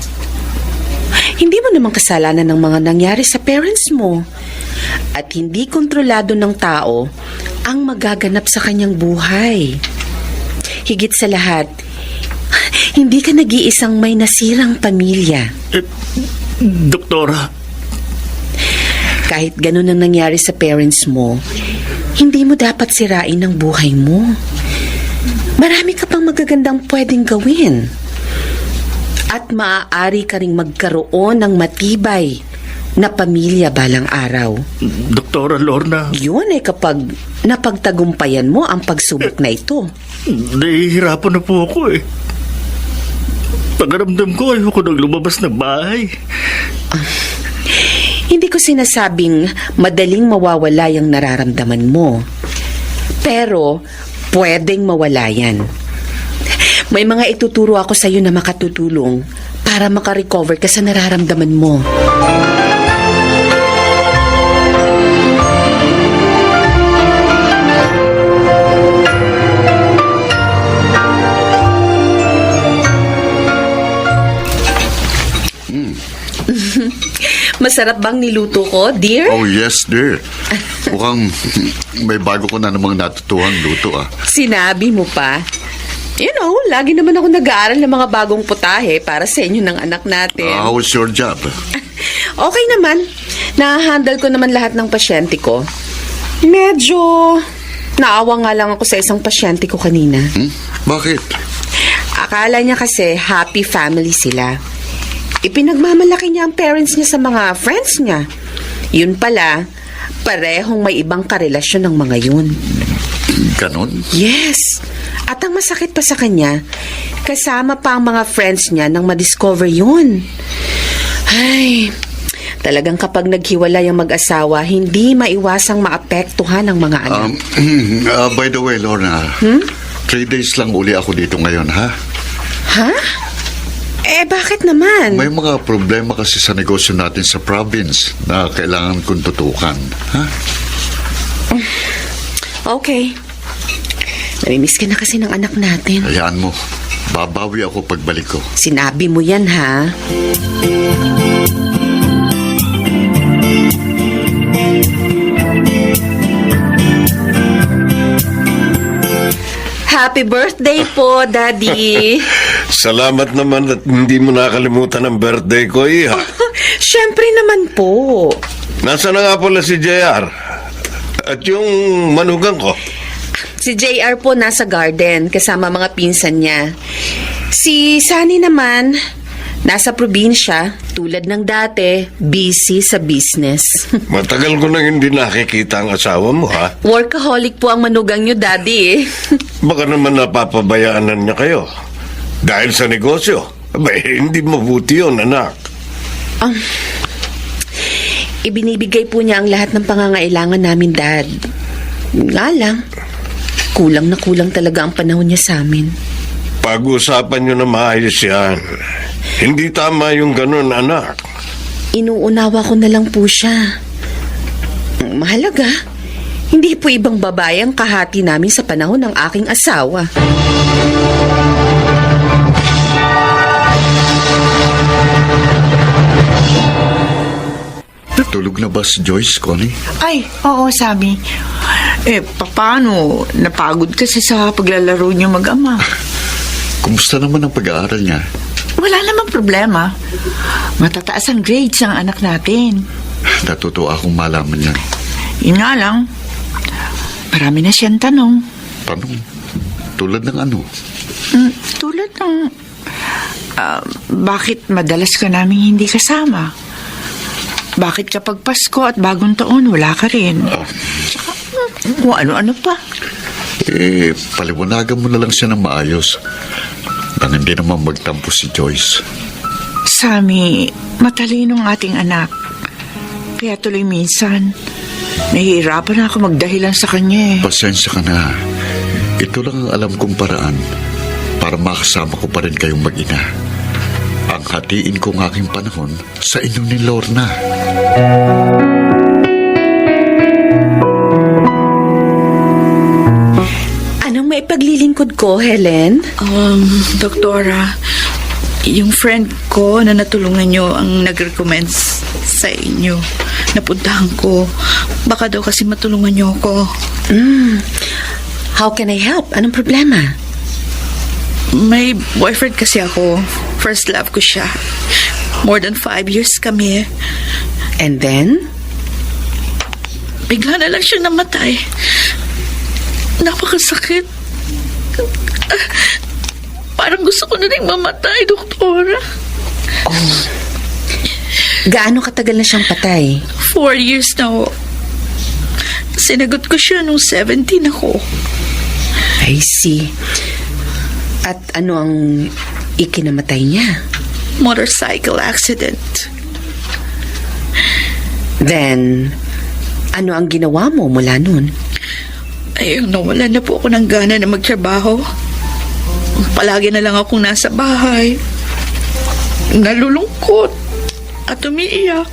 Hindi mo naman kasalanan ng mga nangyari sa parents mo. At hindi kontrolado ng tao ang magaganap sa kanyang buhay. Higit sa lahat, hindi ka nag-iisang may nasirang pamilya. Doktora, Kahit ganun ang nangyari sa parents mo, hindi mo dapat sirain ang buhay mo. Marami ka pang magagandang pwedeng gawin. At maaari ka ring magkaroon ng matibay na pamilya balang araw. Doktora Lorna, Yun ay kapag napagtagumpayan mo ang pagsubok na ito. nahihirapan na po ako eh. Pagaramdam ko, ayoko nang lumabas ng bahay. Hindi ko sinasabing madaling mawawala yung nararamdaman mo. Pero, pwedeng mawala yan. May mga ituturo ako sa iyo na makatutulong para makarecover ka sa nararamdaman mo. Masarap bang niluto ko, dear? Oh, yes, dear. Mukhang may bago ko na namang natutuhang luto, ah. Sinabi mo pa. You know, lagi naman ako nag-aaral ng mga bagong putahe para sa inyo ng anak natin. How was your job? Okay naman. Na-handle ko naman lahat ng pasyente ko. Medyo naawa nga lang ako sa isang pasyente ko kanina. Bakit? Akala niya kasi happy family sila. Ipinagmamalaki niya ang parents niya sa mga friends niya. Yun pala, parehong may ibang karelasyon ng mga yun. Ganon? Yes. At ang masakit pa sa kanya, kasama pa ang mga friends niya nang madiscover yun. Ay, talagang kapag naghiwalay ang mag-asawa, hindi maiwasang maapektuhan ang mga anak. By the way, Lorna, 3 days lang uli ako dito ngayon, ha? Ha? Eh, bakit naman? May mga problema kasi sa negosyo natin sa province na kailangan kong tutukan, ha? Okay. Namimiss ka na kasi ng anak natin. Hayaan mo, babawi ako pagbalik ko. Sinabi mo yan, ha? Happy birthday po, Daddy. Salamat naman at hindi mo nakalimutan ang birthday ko, iha. Siyempre naman po. Nasaan na nga pala si JR? At yung manugang ko? Si JR po nasa garden kasama mga pinsan niya. Si Sunny naman, nasa probinsya, tulad ng dati, busy sa business. Matagal ko nang hindi nakikita ang asawa mo, ha? Workaholic po ang manugang niyo, Daddy eh. Baka naman napapabayaanan niya kayo. Dahil sa negosyo. Abay, hindi mabuti yun, anak. Ibinibigay po niya ang lahat ng pangangailangan namin, Dad. Nga lang, kulang na kulang talaga ang panahon niya sa amin. Pag-usapan niyo na maayos yan. Hindi tama yung ganun, anak. Inuunawa ko na lang po siya. Ang mahalaga, hindi po ibang babae ang kahati namin sa panahon ng aking asawa. Natulog na ba si Joyce, Connie? Ay, oo, Sammy. Paano? Napagod kasi sa paglalaro niyo mag-ama. Kumusta naman ang pag-aaral niya? Wala namang problema. Matataas ang grades ng anak natin. Natutuwa akong malaman yan. Yun nga lang, marami na siyang tanong. Tanong, tulad ng ano? Tulad ng, bakit madalas ka namin hindi kasama? Bakit kapag Pasko at Bagong Taon, wala ka rin? Tsaka, kung ano-ano pa. Paliwanagan mo na lang siya ng maayos. Nang hindi naman magtampo si Joyce. Sammy, matalino ang ating anak. Kaya tuloy minsan, nahihirapan ako magdahilan sa kanya. Pasensya ka na. Ito lang ang alam kong paraan para makasama ko pa rin kayong mag-ina. Ang hatiin kong aking panahon sa inyo ni Lorna. Anong maipaglilingkod ko, Helen? Doktora, yung friend ko na natulungan nyo ang nag-recommend sa inyo. Napuntahan ko. Baka daw kasi matulungan nyo ako. How can I help? Anong problema? May boyfriend kasi ako. First love ko siya. More than 5 years kami. And then? Bigla na lang siya namatay. Napakasakit. Parang gusto ko na rin mamatay, doktora. Gaano katagal na siyang patay? 4 years na ho. Sinagot ko siya nung 17 ako. I see. At ano ang ikinamatay niya? Motorcycle accident. Then, ano ang ginawa mo mula nun? Ayun, nawala na po ako ng gana na magtrabaho. Palagi na lang akong nasa bahay. Nalulungkot at umiiyak.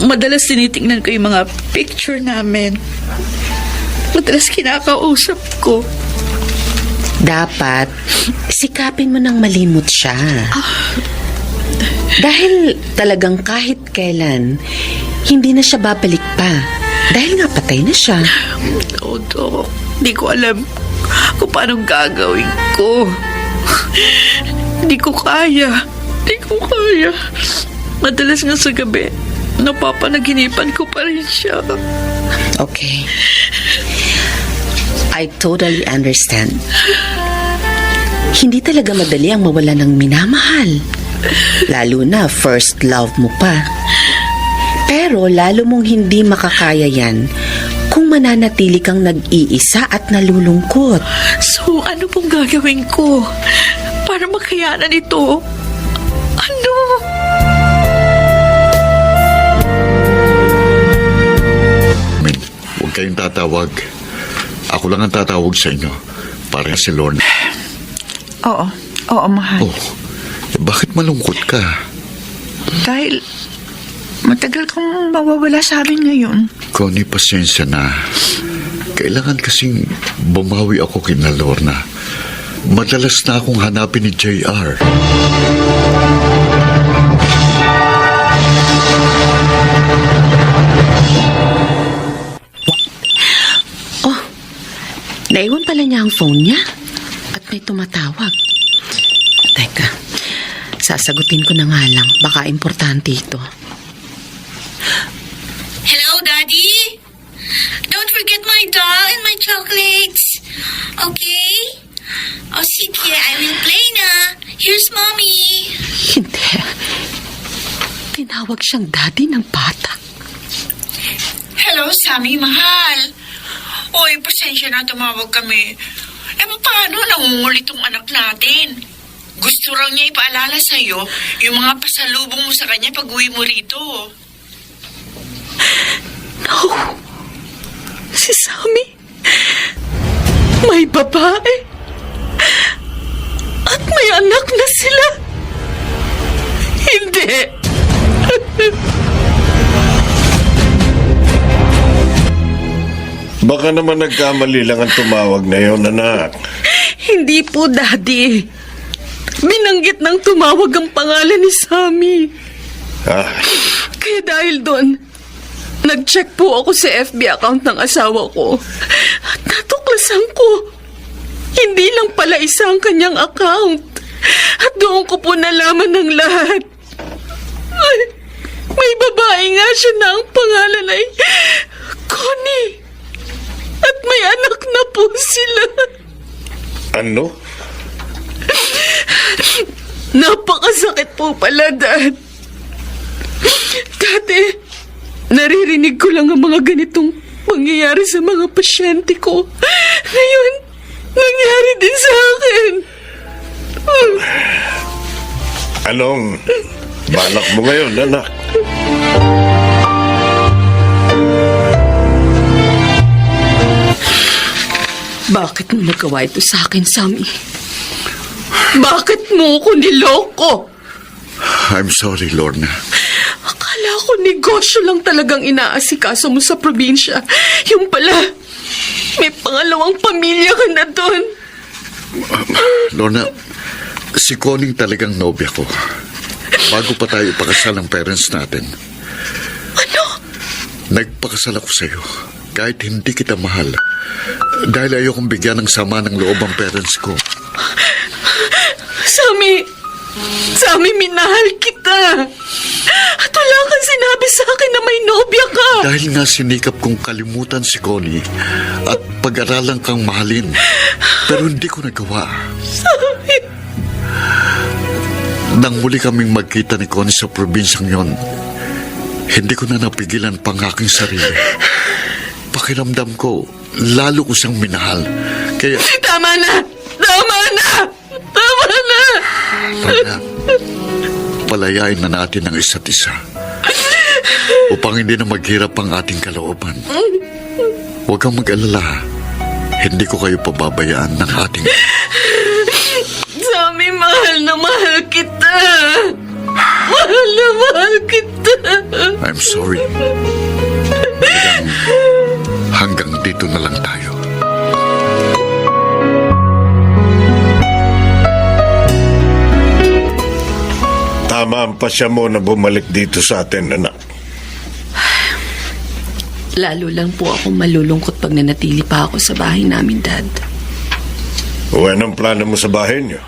Madalas tinitingnan ko yung mga picture namin. Madalas kinakausap ko. Dapat, sikapin mo nang malimot siya. Dahil talagang kahit kailan, hindi na siya babalik pa. Dahil nga patay na siya. Dok, di ko alam kung paano gagawin ko. Di ko kaya. Madalas nga sa gabi, napapanaginipan ko pa rin siya. Okay. I totally understand. Hindi talaga madali ang mawala ng minamahal. Lalo na first love mo pa. Pero lalo mong hindi makakaya yan kung mananatili kang nag-iisa at nalulungkot. So, ano pong gagawin ko para makayanan ito? Ano? Min, huwag kayong tatawag. Ako lang ang tatawag sa inyo. Para si Lorna. Oo, mahal. Bakit malungkot ka? Dahil matagal kang mawawala sa amin ngayon. Connie, pasensya na. Kailangan kasing bumawi ako kina Lorna. Madalas na akong hanapin ni JR. Naiwan pala niya ang phone niya at may tumatawag. Teka, sasagutin ko na nga lang. Baka importante ito. Hello, Daddy? Don't forget my doll and my chocolates. Okay? Oh, sige, I will play na. Here's Mommy. Hindi. Tinawag siyang daddy ng bata. Hello, Sammy, mahal. Oy, pasensya na tumawag kami. Paano nangungulit tong anak natin? Gusto raw niya ipaalala sa'yo yung mga pasalubong mo sa kanya pag uwi mo rito. No. Si Sammy, may babae. At may anak na sila. Hindi. Baka naman nagkamali lang ang tumawag na yon, anak. Hindi po, Daddy. Binanggit ng tumawag ang pangalan ni Sammy. Ah, Kaya dahil doon, nag-check po ako sa FB account ng asawa ko. At natuklasan ko, hindi lang pala isa ang kanyang account. At doon ko po nalaman ng lahat. Ay, may babae nga siya na ang pangalan ay Connie. At may anak na po sila. ano? Napakasakit po pala, Dad. Dati, naririnig ko lang ang mga ganitong pangyayari sa mga pasyente ko. Ngayon, nangyari din sa akin. Anong balak mo ngayon, anak? Bakit mo nagawa ito sa akin, Sammy? Bakit mo ko niloko? I'm sorry, Lorna. Akala ko negosyo lang talagang inaasikaso mo sa probinsya. Yung pala, may pangalawang pamilya ka na doon. Lorna, si Connie talagang nobya ko. Bago pa tayo ipakasal ng parents natin. Ano? Nagpakasal ako sa'yo. Kahit hindi kita mahal. Dahil ayokong bigyan ng sama ng loob ang parents ko. Sammy, minahal kita. At wala kang sinabi sa akin na may nobya ka. Dahil nga sinikap kong kalimutan si Connie at pag-aralan kang mahalin. Pero hindi ko nagawa. Sammy. Nang muli kaming magkita ni Connie sa probinsyang yon, hindi ko na napigilan pang aking sarili. Pakiramdam ko, lalo ko siyang minahal. Kaya... Tama na! Lorna, palayain na natin ang isa't isa upang hindi na maghirap ang ating kalooban. Huwag kang mag-alala. Hindi ko kayo pababayaan ng ating... Sammy, mahal na mahal kita. Mahal na mahal kita. I'm sorry. Hanggang dito na lang tayo. Tama ang pasya mo na bumalik dito sa atin, anak. Lalo lang po ako malulungkot pag nanatili pa ako sa bahay namin, Dad. O anong plano mo sa bahay niyo?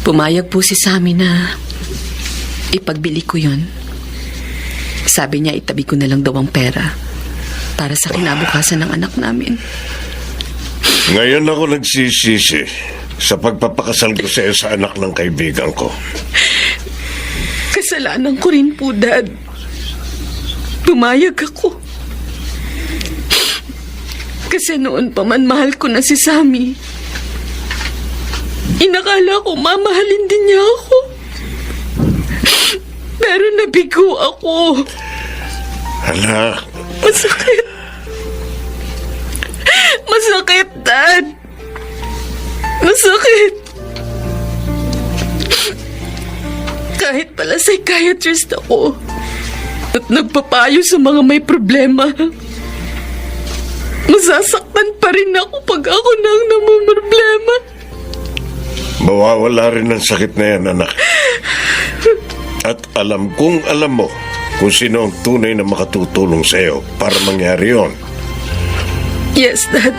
Pumayag po si Sammy na ipagbili ko yon. Sabi niya itabi ko na lang daw ang pera para sa kinabukasan ng anak namin. Ngayon ako nagsisisi sa pagpapakasal ko sa iyo sa anak ng kaibigan ko. Kasalanan ko rin po, Dad. Pumayag ako. Kasi noon pa man mahal ko na si Sammy. Inakala ko mamahalin din niya ako. Pero nabigo ako. Anak, Masakit. Masakit, Dad. Masakit. Kahit pala psychiatrist ako at nagpapayo sa mga may problema, masasaktan pa rin ako pag ako nang namumroblema. mawawala rin ang sakit na yan, anak. At alam mo kung sino ang tunay na makatutulong sa iyo para mangyari yon. Yes, Dad.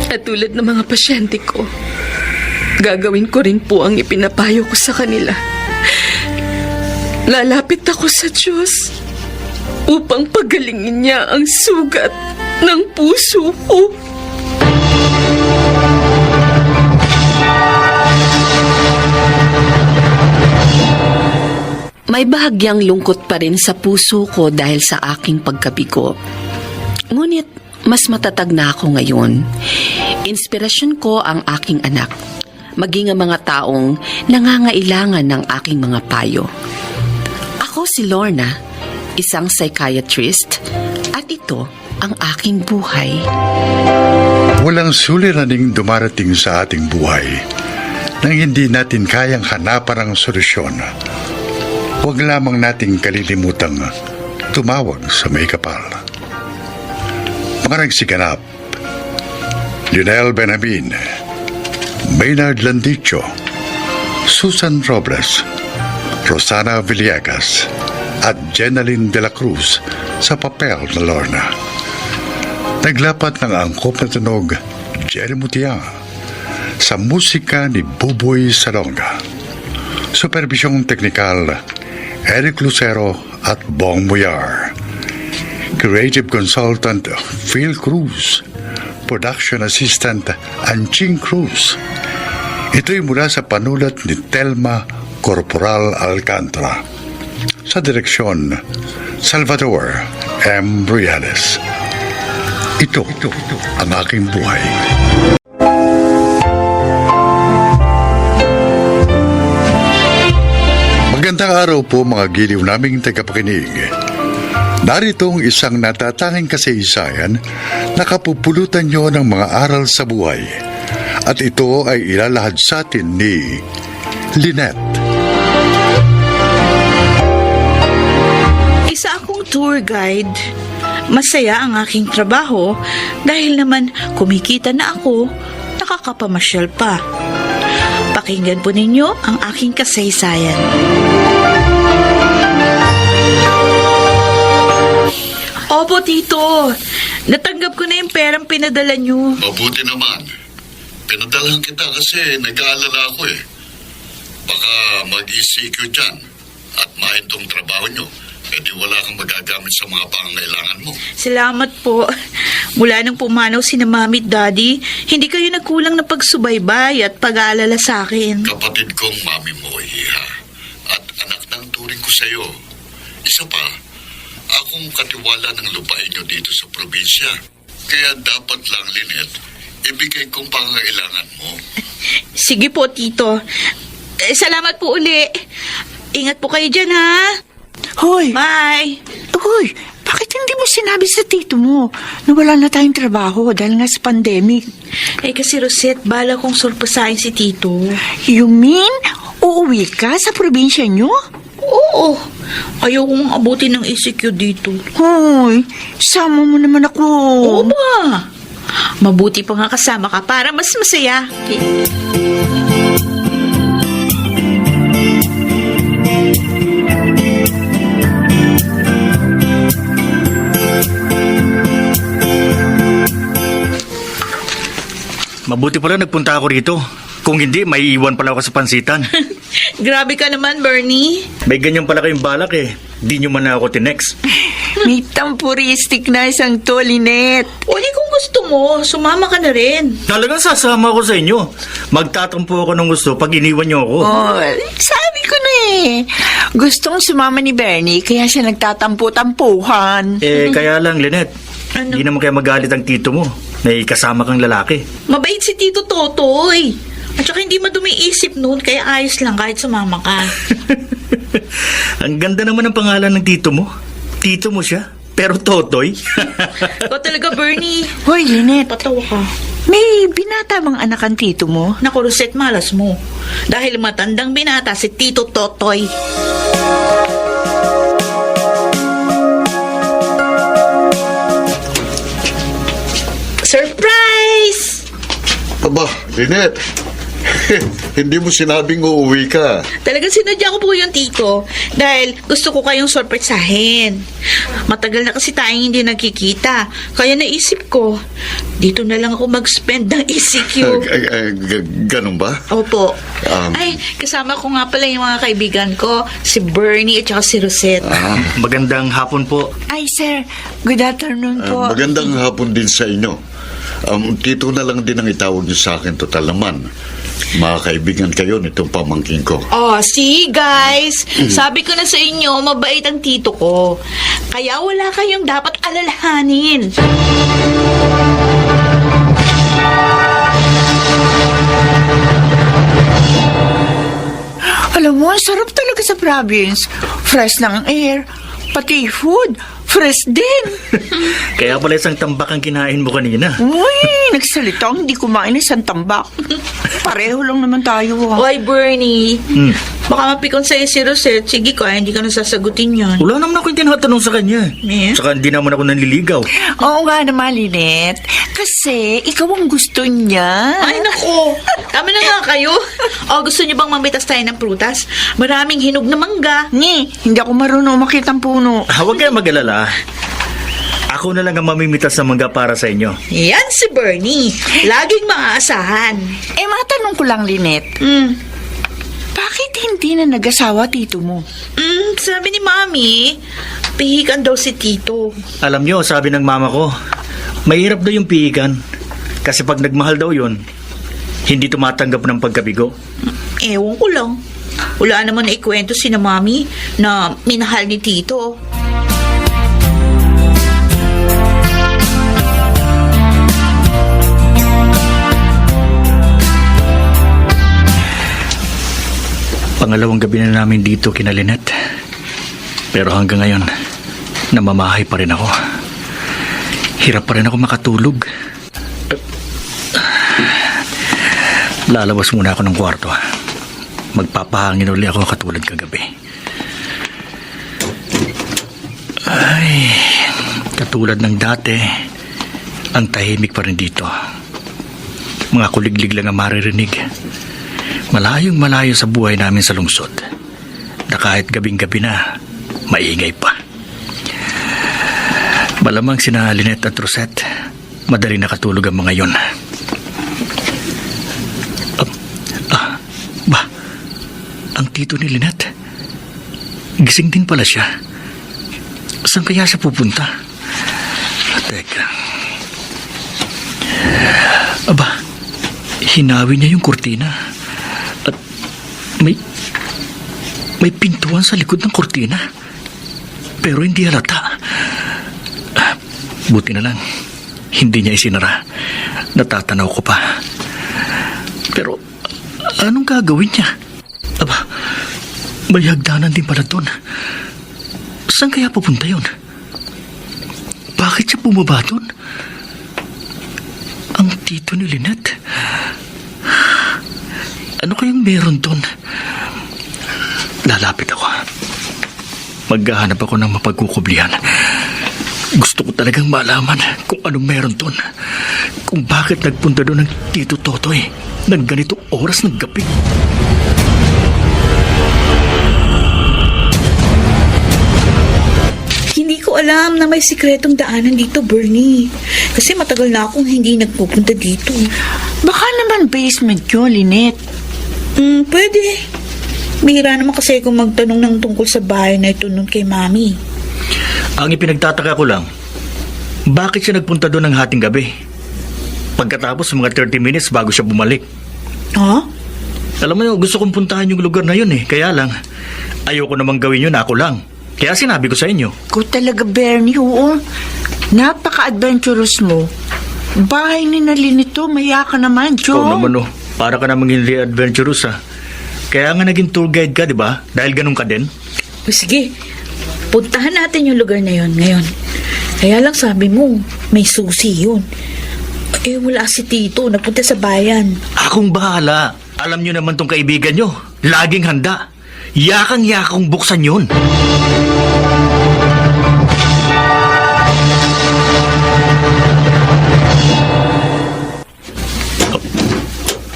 At tulad ng mga pasyente ko, gagawin ko rin po ang ipinapayo ko sa kanila. Lalapit ako sa Diyos upang pagalingin niya ang sugat ng puso ko. May bahagyang lungkot pa rin sa puso ko dahil sa aking pagkabigo. Ngunit mas matatag na ako ngayon. Inspirasyon ko ang aking anak, maging ang mga taong nangangailangan ng aking mga payo. Ako si Lorna, isang psychiatrist, at ito ang aking buhay. Walang suliraning dumarating sa ating buhay nang hindi natin kayang hanapan ang solusyon. Huwag lamang nating kalilimutang tumawag sa may kapal. Mga nagsiganap, Lionel Benjamin, Maynard Landicho, Susan Robles, Rosana Villegas at Jenaline de la Cruz sa papel na Lorna. Naglapat ng angkop na tunog Jerry Mutia sa musika ni Buboy Salonga. Supervisyong teknikal Eric Lucero at Bong Muyar. Creative Consultant Phil Cruz. Production Assistant Anching Cruz. Ito'y mula sa panulat ni Telma Corporal Alcantara. Sa direksyon, Salvador M. Briales. Ito ang aking buhay. Magandang araw po mga giliw naming tagapakinig. Narito ang isang natatanging kasaysayan na kapupulutan nyo ng mga aral sa buhay. At ito ay ilalahad sa atin ni Lynette. Isa akong tour guide. Masaya ang aking trabaho dahil naman kumikita na ako, nakakapamasyal pa. Pakinggan po ninyo ang aking kasaysayan. Opo, Tito. Natanggap ko na yung perang pinadala nyo. Mabuti naman. Pinadalhan kita kasi nag-aalala ako eh. Baka mag-ECQ dyan at mahintong trabaho nyo. E di wala kang magagamit sa mga pangangailangan mo. Salamat po. Mula nang pumanaw si na Mami at Daddy, hindi kayo nagkulang na pagsubaybay at pag-aalala sa akin. Kapatid kong mami mo, Iha. At anak ng turing ko sa'yo. Isa pa, akong katiwala ng lupain nyo dito sa probinsya. Kaya dapat lang, Lynette, ibigay kong pangangailangan mo. Sige po, Tito. Salamat po uli. Ingat po kayo dyan, ha? Hoy! Bye! Hoy! Bakit hindi mo sinabi sa tito mo na wala na tayong trabaho dahil nga sa pandemic? Eh kasi Rosette, bala kong surpasahin si Tito. You mean, uuwi ka sa probinsya nyo? Oo. Ayaw kong abutin ng ECQ dito. Hoy, sama mo naman ako. Oo ba? Mabuti pa nga kasama ka para mas masaya. Mabuti pala nagpunta ako rito. Kung hindi, may iwan pala ako sa pansitan. Grabe ka naman, Bernie. May ganyan pala kayong balak eh. Di nyo man na ako tinex. May tampuristic na isang to, Lynette. O di kung gusto mo, sumama ka na rin. Talagang sasama ako sa inyo. Magtatampo ako ng gusto pag iniwan nyo ako. Oh, sabi ko na eh. Gustong sumama ni Bernie, kaya siya nagtatampo-tampuhan. Kaya lang, Lynette. Ano? Hindi naman kaya magalit ang tito mo. May kasama kang lalaki. Mabait si Tito Totoy. At saka hindi madumi isip noon, kaya ayos lang kahit sumama ka. Ang ganda naman ng pangalan ng tito mo. Tito mo siya, pero Totoy. Ikaw talaga, Bernie. Hoy, Lynette, Patawa ka. may binata bang anak ang tito mo? Naku, Rosette, malas mo. Dahil matandang binata si Tito Totoy. Surprise! Aba, Lynette. Hindi mo sinabing uuwi ka. Talagang sinadya ko po yung tito dahil gusto ko kayong sorpresahin. Matagal na kasi tayong hindi nagkikita. Kaya naisip ko, dito na lang ako mag-spend ng ECQ. Ganun ba? Opo. Um, Ay, kasama ko nga pala yung mga kaibigan ko, si Bernie at saka si Rosette. Magandang hapon po. Ay, sir, good afternoon po. Magandang hapon din sa inyo. Tito na lang din ang itawag niyo sa akin, total naman. Mga kaibigan kayo nitong pamangkin ko. Oh, see guys, sabi ko na sa inyo, mabait ang tito ko. Kaya wala kayong dapat alalahanin. Alam mo, ang sarap talaga sa province. Fresh ng air, pati food. fresh din. Kaya pala isang tambak ang kinain mo kanina. Uy, nagsalita ang hindi kumain ng isang tambak. Pareho lang naman tayo. Oy, Bernie. Hmm. Baka mapikon sa'yo si Rosette. Sige ka, hindi ka nasasagutin yan. Wala naman ako yung tinatanong sa kanya. Eh? Saka hindi naman ako nanliligaw. Oo nga naman, Lynette. Kasi ikaw ang gusto niya. Ay, nako. Tama na nga kayo. O, gusto niyo bang mamitas tayo ng prutas? Maraming hinog na mangga. Hindi ako marunong makita ang puno. Huwag kayo mag-alala. Ako na lang ang mamimitas ng mangga para sa inyo. Yan si Bernie. Laging maaasahan. Matanong ko lang, Lynette. Bakit hindi na nag-asawa tito mo? Sabi ni Mami, pihikan daw si Tito. Alam nyo, sabi ng mama ko, mahirap daw yung pihikan. Kasi pag nagmahal daw yun, hindi tumatanggap ng pagkabigo. Ewan ko lang. Wala naman na ikwento si na Mami na minahal ni Tito. Pangalawang gabi na namin dito kina Lynette. Pero hanggang ngayon, namamahay pa rin ako. Hirap pa rin ako makatulog. Lalabas muna ako ng kwarto. Magpapahangin ulit ako katulad kagabi. Ay, katulad ng dati, ang tahimik pa rin dito. Mga kuliglig lang ang maririnig. Malayong malayo sa buhay namin sa lungsod, na kahit gabing-gabi na, maingay pa. Malamang sina Lynette at Rosette, madali nakatulog ang mga yon. Ang tito ni Lynette, gising din pala siya. Saan kaya siya pupunta? Teka. Hinawi niya yung kurtina. At may pintuan sa likod ng kurtina. Pero hindi halata. Buti na lang, hindi niya isinara. Natatanaw ko pa. Pero anong gagawin niya? May hagdanan din pala doon. Saan kaya pupunta yun? Bakit siya bumaba doon? Ang tito ni Lynette. Ano kayang meron doon? Lalapit ako. Maghahanap ako ng mapagkukublihan. Gusto ko talagang malaman kung anong meron doon. Kung bakit nagpunta doon ng Tito Totoy ng ganitong oras ng gabi. Hindi ko alam na may sikretong daanan dito, Bernie. Kasi matagal na akong hindi nagpupunta dito. Baka naman basement yun, Lynette. Pwede. Bihira naman kasi kung magtanong ng tungkol sa bahay na ito nun kay Mami. Ang ipinagtataka ko lang, bakit siya nagpunta doon ng hating gabi? Pagkatapos mga 30 minutes bago siya bumalik. Ha? Alam mo, gusto kong puntahan yung lugar na yun eh. Kaya lang, ayoko namang gawin yun ako lang. Kaya sinabi ko sa inyo. Ko talaga, Bernie, oo. Napaka-adventurous mo. Bahay ni Lynette, maya ka naman, Joe. Oo naman para ka namang hindi adventurous ah. Kaya nga naging tour guide ka, di ba? Dahil ganun ka din. O sige, puntahan natin yung lugar na yun ngayon. Kaya lang sabi mo, may susi yun. Wala si Tito, napunta sa bayan. Akong bahala. Alam nyo naman tong kaibigan nyo. Laging handa. Yakang-yakang buksan yun.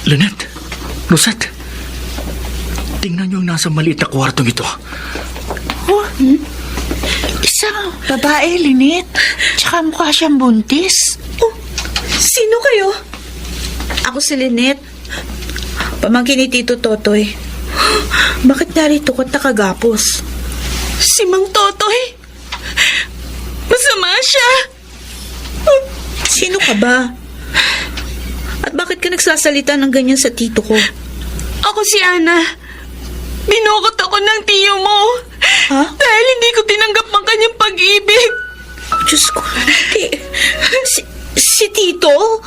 Lynette, Rosette, tingnan nyo ang nasa maliit na kwartong ito. Isang babae, Lynette. Tsaka mukha siyang buntis. Sino kayo? Ako si Lynette. Pamangkin ni Tito Totoy. Bakit narito ka nakagapos? Si Mang Totoy. Masama siya. Sino ka ba? At bakit ka nagsasalita ng ganyan sa tito ko? Ako si Ana. Binukot ako ng tiyo mo. Ha? Dahil hindi ko tinanggap ang kanyang pag-ibig. Diyos ko. Si Tito?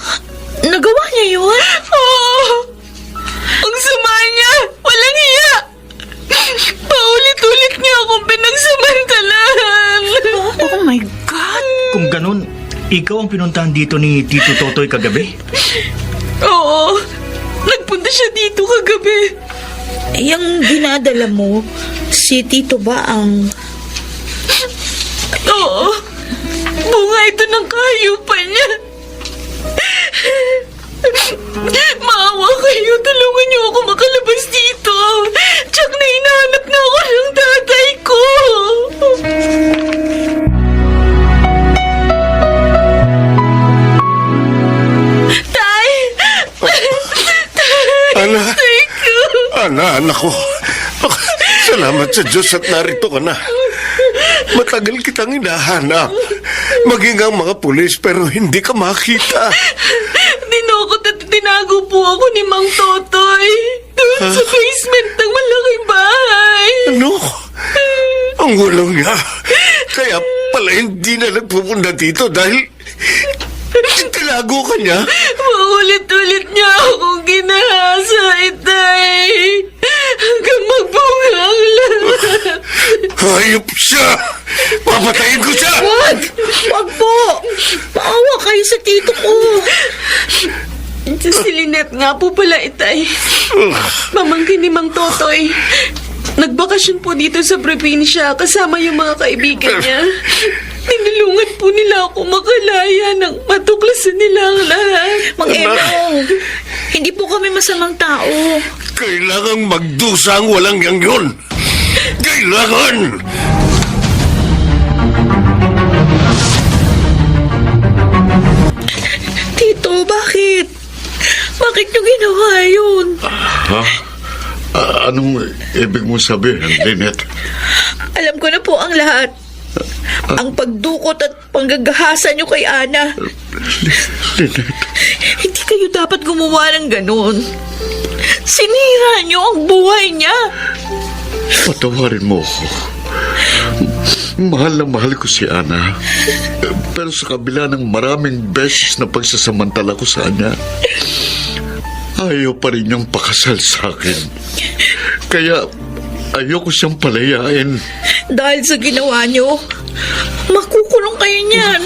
Nagawa niya yun? Oo. Ang sama niya. Walang hiya. Paulit-ulit niya akong pinagsamantalahan. Oh my Kung ganun, ikaw ang pinuntahan dito ni Tito Totoy kagabi? Oo, nagpunta siya dito kagabi. Yung dinadala mo, si Tito ba ang... Oo, bunga ito ng kahayupan niya. Maawa kayo, tulungan niyo ako makalabas dito. Tsak na hinahanap na ako ng tatay ko. Tay! Ana, Tay ko! anak ko. Salamat sa Diyos at narito ka na. Matagal kitang hinahanap. Maging ang mga pulis pero hindi ka makita. Dinukot at tinago po ako ni Mang Totoy. Doon sa basement ng malaking bahay. Ano? Ang walang niya. Kaya pala hindi na nagpupunta dito dahil tinago ka niya. Maulit-ulit niya akong ginahasa, Itay. Hanggang magbunga ang lahat. Hayop siya! Papatayin ko siya! Wag! Wag po! Maawa kayo sa tito ko. Si Lynette nga po pala, Itay. Mamangkin ni Mang Totoy. Nagbakasyon po dito sa probinsya kasama yung mga kaibigan niya. Tinulungan po nila ako makalaya nang matuklasan nila ang lahat. Mang Emong, hindi po kami masamang tao. Kailangang magdusa ang walang yang yun! Kailangan! Tito, bakit? Bakit nyo ginawa yun? Ha? Anong ibig mong sabihin, Lynette? Alam ko na po ang lahat. Ang pagdukot at panggagahasa nyo kay Ana. Lynette, Hindi kayo dapat gumawa ng ganun. Sinira nyo ang buhay niya. patawarin mo ako. Mahal na mahal ko si Ana. Pero sa kabila ng maraming beses na pagsasamantala ko sa kanya, ayaw pa rin niyang pakasal sa akin. Kaya ayoko siyang palayain. Dahil sa ginawa nyo, makukulong kayo niyan.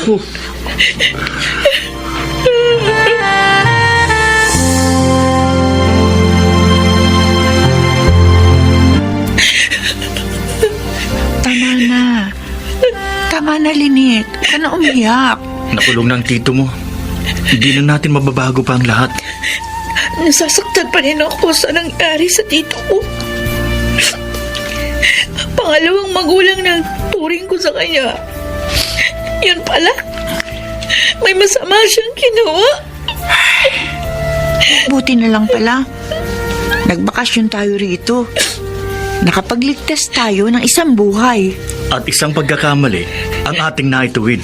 Tama na. Tama na, Lynette. Huwag ka na umiyak. Nakulong ng tito mo. Hindi na natin mababago pa ang lahat. Nasasaktan pa rin ako sa nangyari sa tito ko. Pangalawang magulang ng turing ko sa kanya. Yun pala, may masama siyang ginawa. Buti na lang pala. Nagbakasyon tayo rito. Nakapagligtas tayo ng isang buhay. At isang pagkakamali ang ating naituwid.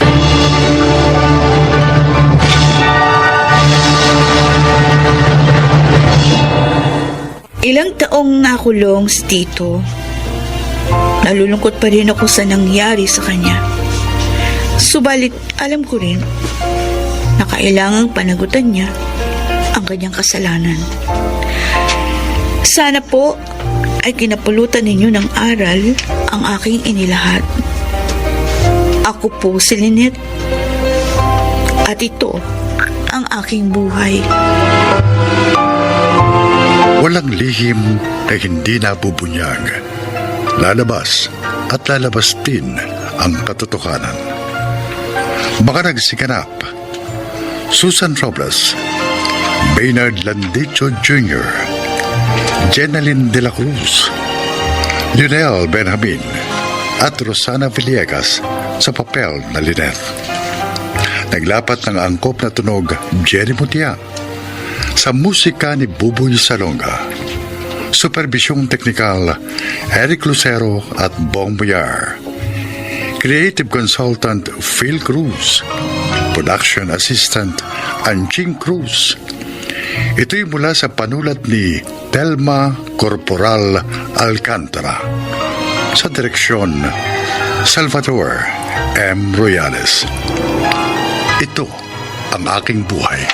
Ilang taong nakulong si Tito. Nalulungkot pa rin ako sa nangyari sa kanya. Subalit, alam ko rin na kailangang panagutan niya ang kanyang kasalanan. Sana po ay kinapulutan ninyo ng aral ang aking inilahat. Ako po si Lynette at ito ang aking buhay. Walang lihim na hindi nabubunyag. Lalabas at lalabas din ang katotohanan. Baka nagsiganap. Susan Robles, Baynard Landicho Jr., Jeneline de la Cruz, Lionel Benjamin at Rosana Villegas sa papel na Lynette. Naglapat ng angkop na tunog Jerry Mutia sa musika ni Buboy Salonga. Supervisyong teknikal Eric Lucero at Bong Boyar. Creative Consultant Phil Cruz. Production Assistant Anjing Cruz. Ito'y mula sa panulat ni Telma Corporal Alcantara. Sa direksyon Salvador M. Royales. Ito ang aking buhay.